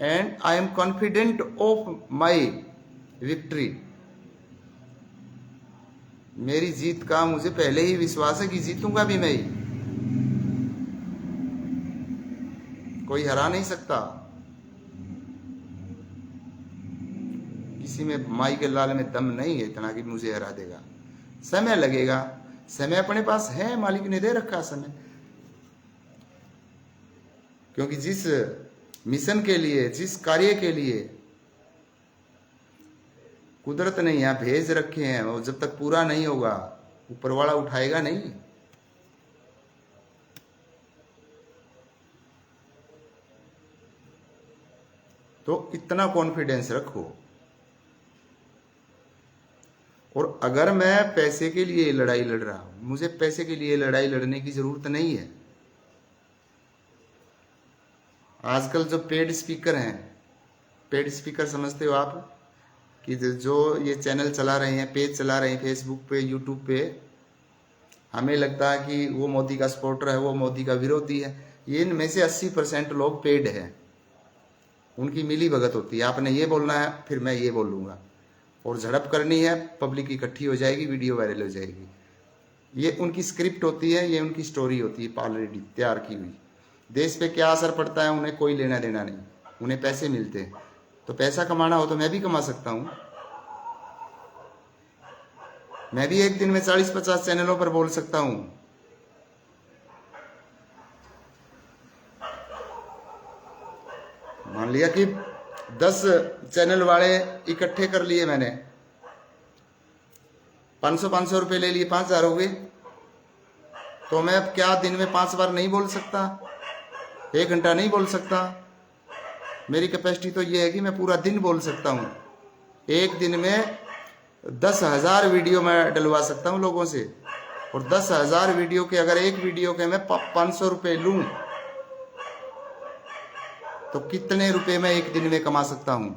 and I am confident of my victory. मेरी जीत का मुझे पहले ही विश्वास है कि जीतूंगा भी मैं ही, कोई हरा नहीं सकता। किसी में माई के लाल में दम नहीं है इतना कि मुझे हरा देगा। समय लगेगा, समय अपने पास है, मालिक ने दे रखा समय। क्योंकि जिस मिशन के लिए, जिस कार्य के लिए कुदरत ने यहां भेज रखे हैं, और जब तक पूरा नहीं होगा ऊपर वाला उठाएगा नहीं। तो इतना कॉन्फिडेंस रखो। और अगर मैं पैसे के लिए लड़ाई लड़ रहा हूं, मुझे पैसे के लिए लड़ाई लड़ने की जरूरत नहीं है। आजकल जो पेड स्पीकर हैं, पेड स्पीकर समझते हो आप, कि जो ये चैनल चला रहे हैं, पेज चला रहे हैं फेसबुक पे, यूट्यूब पे, हमें लगता है कि वो मोदी का सपोर्टर है, वो मोदी का विरोधी है। ये इनमें से 80% लोग पेड हैं, उनकी मिली भगत होती है। आपने ये बोलना है, फिर मैं ये बोलूंगा। और झड़प करनी है, पब्लिक इकट्ठी हो जाएगी, वीडियो वायरल हो जाएगी। ये उनकी स्क्रिप्ट होती है, ये उनकी स्टोरी होती है ऑलरेडी तैयार की हुई। देश पे क्या असर पड़ता है उन्हें कोई लेना देना नहीं, उन्हें पैसे मिलते हैं। तो पैसा कमाना हो तो मैं भी कमा सकता हूँ। मैं भी एक दिन में 40-50 चैनलों पर बोल सकता हूँ। मान लिया कि 10 चैनल वाले इकट्ठे कर लिए मैंने, 500 रुपए ले लिए, 5,000 हो गए। तो मैं अब क्या दिन में 5 बार नहीं बोल सकता, 1 घंटा नहीं बोल सकता? मेरी कैपेसिटी तो ये है कि मैं पूरा दिन बोल सकता हूँ। एक दिन में 10,000 वीडियो मैं डलवा सकता हूँ लोगों से, और 10,000 वीडियो के अगर एक वीडियो के मैं 500 रुपए लूं तो कितने रुपए मैं एक दिन में कमा सकता हूं?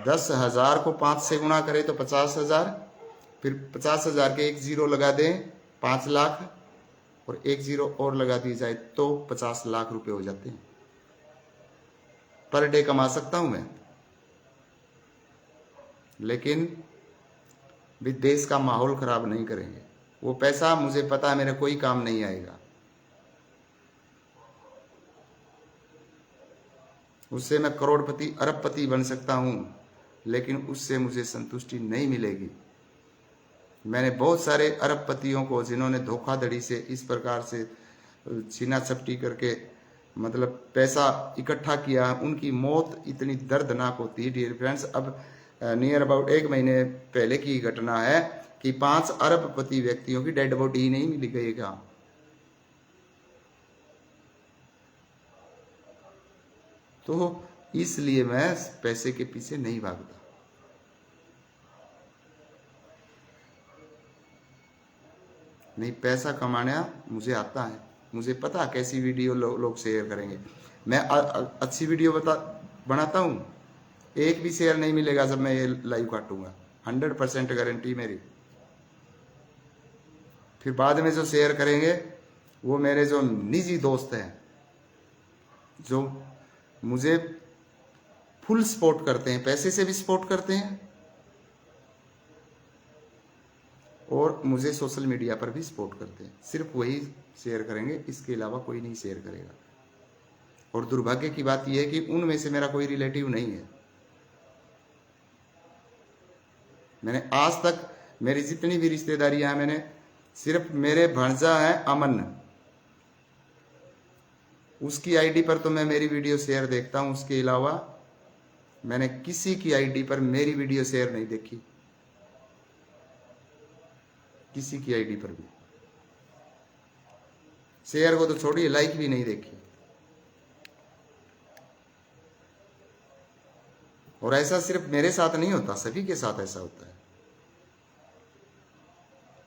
10,000 को 5 से गुणा करें तो 50,000, फिर 50,000 के एक जीरो लगा दें 5 लाख, और एक जीरो और लगा दी जाए तो 50 लाख रुपए हो जाते हैं। पर डे कमा सकता हूं मैं। लेकिन भी देश का माहौल खराब नहीं करेंगे। वो पैसा मुझे पता है मेरे कोई काम नहीं आएगा, उससे मैं करोड़पति अरबपति बन सकता हूं, लेकिन उससे मुझे संतुष्टि नहीं मिलेगी। मैंने बहुत सारे अरबपतियों को, जिन्होंने धोखाधड़ी से इस प्रकार से छीना झपटी करके मतलब पैसा इकट्ठा किया, उनकी मौत इतनी दर्दनाक होती है डियर फ्रेंड्स। अब नियर अबाउट 1 महीने पहले की घटना है कि 5 अरबपति व्यक्तियों की डेड बॉडी ही नहीं मिल गई। क्या तो इसलिए मैं पैसे के पीछे नहीं भागता। नहीं, पैसा कमाना मुझे आता है, मुझे पता कैसी वीडियो लोग शेयर करेंगे। मैं अच्छी वीडियो बनाता हूँ, एक भी शेयर नहीं मिलेगा जब मैं ये लाइव काटूंगा, 100% गारंटी मेरी। फिर बाद में जो शेयर करेंगे वो मेरे जो निजी दोस्त हैं, जो मुझे फुल सपोर्ट करते हैं, पैसे से भी सपोर्ट करते हैं, और मुझे सोशल मीडिया पर भी सपोर्ट करते हैं। सिर्फ वही शेयर करेंगे, इसके अलावा कोई नहीं शेयर करेगा। और दुर्भाग्य की बात यह है कि उनमें से मेरा कोई रिलेटिव नहीं है। मैंने आज तक मेरी जितनी भी रिश्तेदारियां हैं, मैंने सिर्फ मेरे भांजा है अमन, उसकी आईडी पर तो मैं मेरी वीडियो शेयर देखता हूं, उसके अलावा मैंने किसी की आईडी पर मेरी वीडियो शेयर नहीं देखी, किसी की आईडी पर भी। शेयर को तो छोड़िए, लाइक भी नहीं देखी। और ऐसा सिर्फ मेरे साथ नहीं होता, सभी के साथ ऐसा होता है।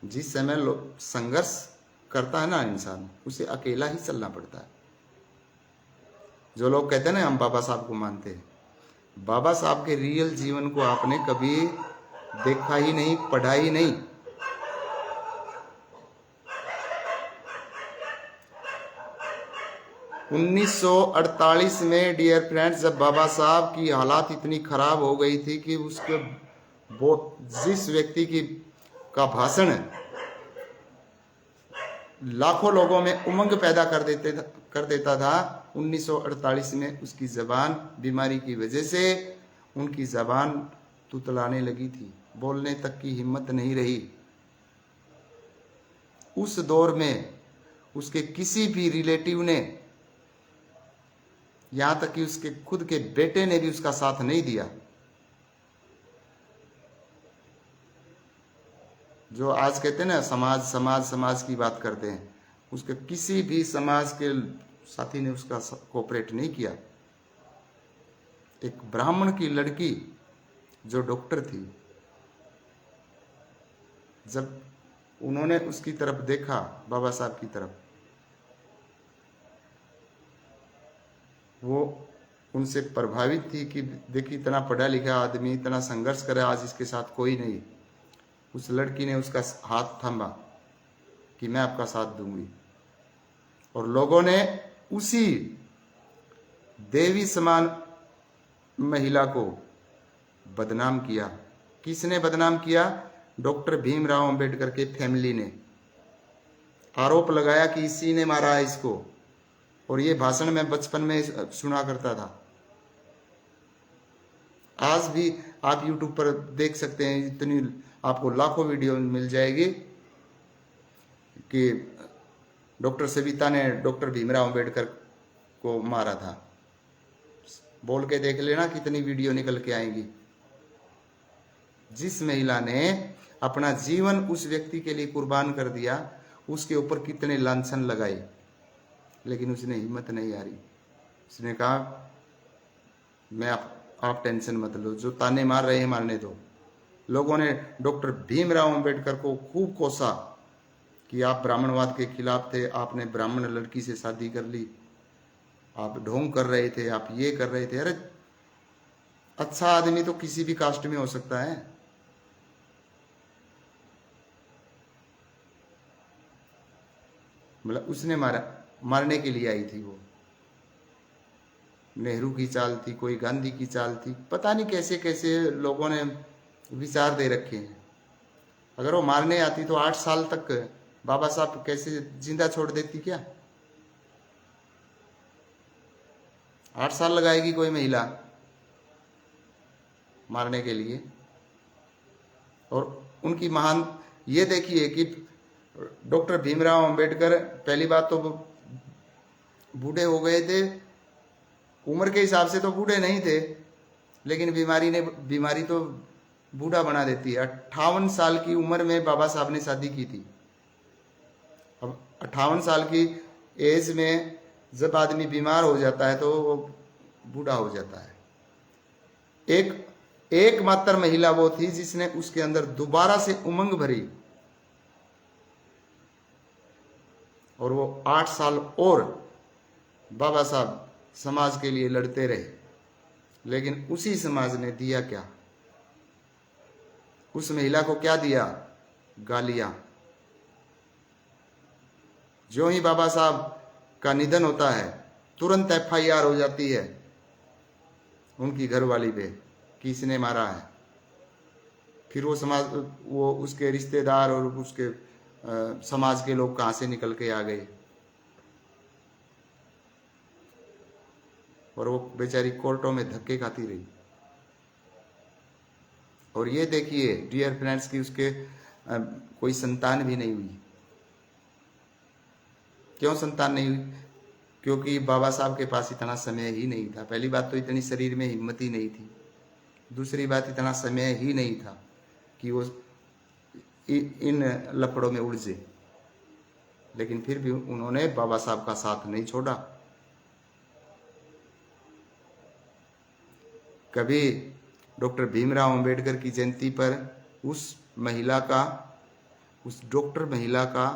जिस समय संघर्ष करता है ना इंसान, उसे अकेला ही चलना पड़ता है। जो लोग कहते हैं ना हम बाबा साहब को मानते हैं, बाबा साहब के रियल जीवन को आपने कभी देखा ही नहीं, पढ़ा ही नहीं। (1948) में डियर फ्रेंड्स, जब बाबा साहब की हालात इतनी खराब हो गई थी कि उसके वो जिस व्यक्ति की का भाषण लाखों लोगों में उमंग पैदा कर देता था, 1948 में उसकी जबान बीमारी की वजह से उनकी जबान तुतलाने लगी थी, बोलने तक की हिम्मत नहीं रही। उस दौर में उसके किसी भी रिलेटिव ने, यहां तक कि उसके खुद के बेटे ने भी उसका साथ नहीं दिया। जो आज कहते हैं ना समाज समाज समाज की बात करते हैं, उसके किसी भी समाज के साथी ने उसका कोऑपरेट नहीं किया। एक ब्राह्मण की लड़की जो डॉक्टर थी, जब उन्होंने उसकी तरफ देखा, बाबा साहब की तरफ, वो उनसे प्रभावित थी कि देखिए इतना पढ़ा लिखा आदमी, इतना संघर्ष करे, आज इसके साथ कोई नहीं। उस लड़की ने उसका हाथ थामा कि मैं आपका साथ दूंगी, और लोगों ने उसी देवी समान महिला को बदनाम किया। किसने बदनाम किया? डॉक्टर भीमराव अंबेडकर के फैमिली ने। आरोप लगाया कि इसी ने मारा है इसको। और ये भाषण मैं बचपन में सुना करता था। आज भी आप YouTube पर देख सकते हैं, इतनी आपको लाखों वीडियो मिल जाएगी कि डॉक्टर सविता ने डॉक्टर भीमराव अंबेडकर को मारा था। बोल के देख लेना, कितनी वीडियो निकल के आएंगी। जिस महिला ने अपना जीवन उस व्यक्ति के लिए कुर्बान कर दिया, उसके ऊपर कितने लांछन लगाए, लेकिन उसने हिम्मत नहीं हारी। उसने कहा मैं आप टेंशन मत लो, जो ताने मार रहे हैं मारने दो। लोगों ने डॉक्टर भीमराव अंबेडकर को खूब कोसा कि आप ब्राह्मणवाद के खिलाफ थे, आपने ब्राह्मण लड़की से शादी कर ली, आप ढोंग कर रहे थे, आप ये कर रहे थे। अरे अच्छा आदमी तो किसी भी कास्ट में हो सकता है। मतलब उसने मारने के लिए आई थी। वो नेहरू की चाल थी, कोई गांधी की चाल थी, पता नहीं कैसे कैसे लोगों ने विचार दे रखे हैं। अगर वो मारने आती तो 8 साल तक बाबा साहब कैसे जिंदा छोड़ देती? क्या 8 साल लगाएगी कोई महिला मारने के लिए? और उनकी महान ये देखिए कि डॉक्टर भीमराव अंबेडकर पहली बात तो बूढ़े हो गए थे, उम्र के हिसाब से तो बूढ़े नहीं थे, लेकिन बीमारी तो बूढ़ा बना देती है। 58 साल की उम्र में बाबा साहब ने शादी की थी। अब 58 साल की एज में जब आदमी बीमार हो जाता है तो वो बूढ़ा हो जाता है। एकमात्र महिला वो थी जिसने उसके अंदर दोबारा से उमंग भरी, और वो 8 साल और बाबा साहब समाज के लिए लड़ते रहे। लेकिन उसी समाज ने दिया क्या? उस महिला को क्या दिया? गालियां। जो ही बाबा साहब का निधन होता है, तुरंत FIR हो जाती है उनकी घरवाली पे कि इसने मारा है। फिर वो उसके रिश्तेदार और उसके समाज के लोग कहां से निकल के आ गए, और वो बेचारी कोर्टों में धक्के खाती रही। और ये देखिए डियर फ्रेंड्स कि उसके कोई संतान भी नहीं हुई। क्यों संतान नहीं हुई? क्योंकि बाबा साहब के पास इतना समय ही नहीं था। पहली बात तो इतनी शरीर में हिम्मत ही नहीं थी, दूसरी बात इतना समय ही नहीं था कि वो इन लफड़ों में उलझे। लेकिन फिर भी उन्होंने बाबा साहब का साथ नहीं छोड़ा। कभी डॉक्टर भीमराव अंबेडकर की जयंती पर उस डॉक्टर महिला का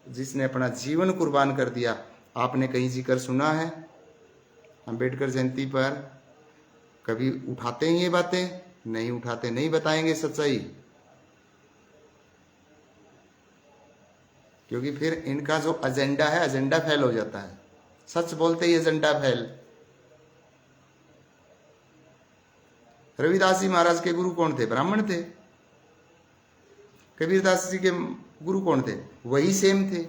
जिसने अपना जीवन कुर्बान कर दिया, आपने कहीं जिक्र सुना है? अंबेडकर जयंती पर कभी उठाते हैं ये बातें? नहीं उठाते, नहीं बताएंगे सच्चाई, क्योंकि फिर इनका जो एजेंडा है, एजेंडा फेल हो जाता है। सच बोलते ही एजेंडा फेल। रविदास जी महाराज के गुरु कौन थे? ब्राह्मण थे। कबीरदास जी के गुरु कौन थे? वही सेम थे।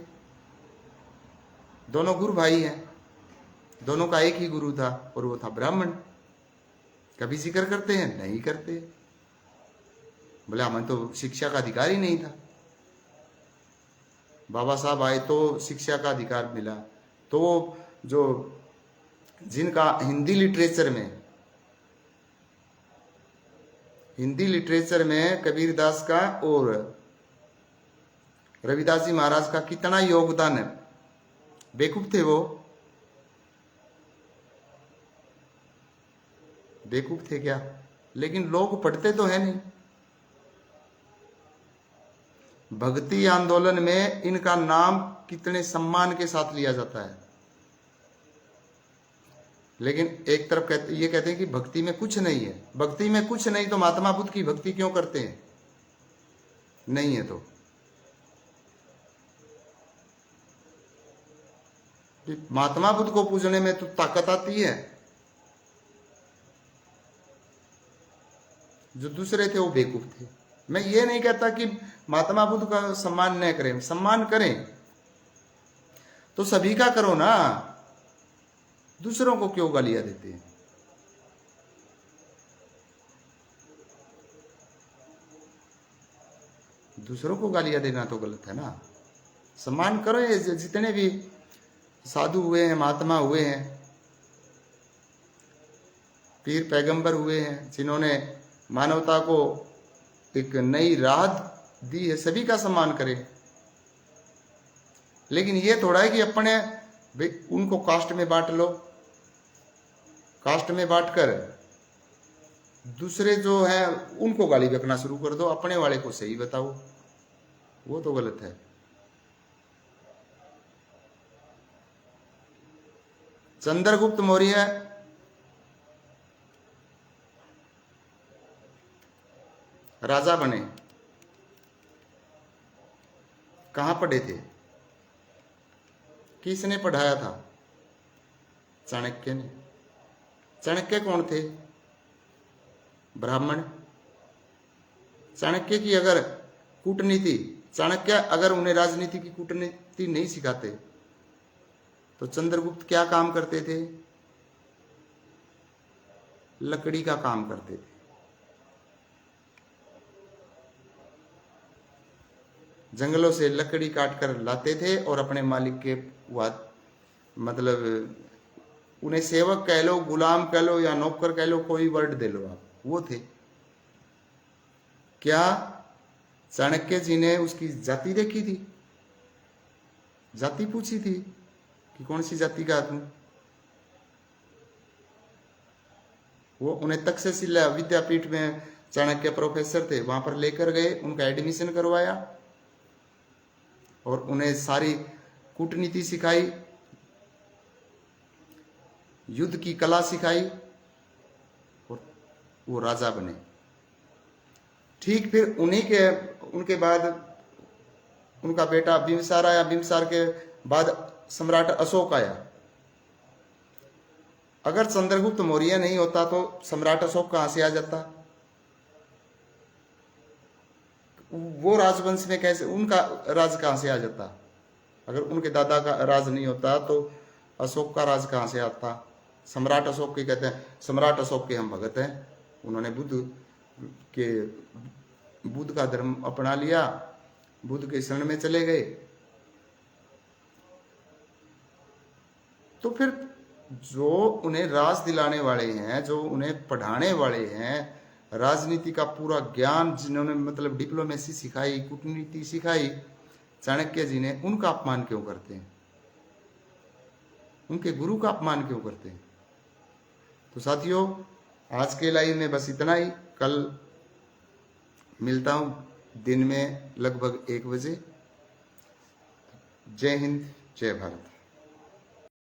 दोनों गुरु भाई हैं, दोनों का एक ही गुरु था और वो था ब्राह्मण। कभी जिक्र करते हैं? नहीं करते। बोले हमें तो शिक्षा का अधिकार ही नहीं था। बाबा साहब आए तो शिक्षा का अधिकार मिला। तो जो जिनका हिंदी लिटरेचर में कबीरदास का और रविदास जी महाराज का कितना योगदान है। बेवकूफ थे वो? बेवकूफ थे क्या? लेकिन लोग पढ़ते तो है नहीं। भक्ति आंदोलन में इनका नाम कितने सम्मान के साथ लिया जाता है, लेकिन एक तरफ ये कहते हैं कि भक्ति में कुछ नहीं है। भक्ति में कुछ नहीं तो महात्मा बुद्ध की भक्ति क्यों करते हैं? नहीं है तो कि महात्मा बुद्ध को पूजने में तो ताकत आती है, जो दूसरे थे वो बेवकूफ थे। मैं ये नहीं कहता कि महात्मा बुद्ध का सम्मान न करें, सम्मान करें तो सभी का करो ना, दूसरों को क्यों गालियां देते हैं? दूसरों को गालियां देना तो गलत है ना। सम्मान करो ये जितने भी साधु हुए हैं, महात्मा हुए हैं, पीर पैगंबर हुए हैं, जिन्होंने मानवता को एक नई राह दी है, सभी का सम्मान करें। लेकिन ये थोड़ा है कि अपने उनको कास्ट में बांट लो, कास्ट में बांटकर दूसरे जो है उनको गाली बकना शुरू कर दो, अपने वाले को सही बताओ, वो तो गलत है। चंद्रगुप्त मौर्य राजा बने, कहां पढ़े थे? किसने पढ़ाया था? चाणक्य ने। चाणक्य कौन थे? ब्राह्मण। चाणक्य की अगर कूटनीति, चाणक्य अगर उन्हें राजनीति की कूटनीति नहीं सिखाते तो चंद्रगुप्त क्या काम करते थे? लकड़ी का काम करते थे। जंगलों से लकड़ी काट कर लाते थे और अपने मालिक के मतलब उन्हें सेवक कह लो, गुलाम कह लो या नौकर कह लो, कोई वर्ड दे लो आप, वो थे। क्या चाणक्य जी ने उसकी जाति देखी थी? जाति पूछी थी कि कौन सी जाति का तू? वो उन्हें तक्षशिला विद्यापीठ में चाणक्य प्रोफेसर थे, वहां पर लेकर गए, उनका एडमिशन करवाया और उन्हें सारी कूटनीति सिखाई, युद्ध की कला सिखाई और वो राजा बने। ठीक फिर उनके बाद उनका बेटा बिंबिसार आया, बिंबिसार के बाद सम्राट अशोक आया। अगर चंद्रगुप्त मौर्य नहीं होता तो सम्राट अशोक कहां से आ जाता? वो राजवंश में कैसे, उनका राज कहां से आ जाता? अगर उनके दादा का राज नहीं होता तो अशोक का राज कहां से आता? सम्राट अशोक के कहते हैं, सम्राट अशोक के हम भगत हैं, उन्होंने बुद्ध का धर्म अपना लिया, बुद्ध के शरण में चले गए। तो फिर जो उन्हें राज दिलाने वाले हैं, जो उन्हें पढ़ाने वाले हैं, राजनीति का पूरा ज्ञान जिन्होंने मतलब डिप्लोमेसी सिखाई, कूटनीति सिखाई, चाणक्य जी ने, उनका अपमान क्यों करते हैं? उनके गुरु का अपमान क्यों करते हैं? तो साथियों, आज के लाइव में बस इतना ही। कल मिलता हूं दिन में लगभग 1 बजे। जय हिंद, जय भारत।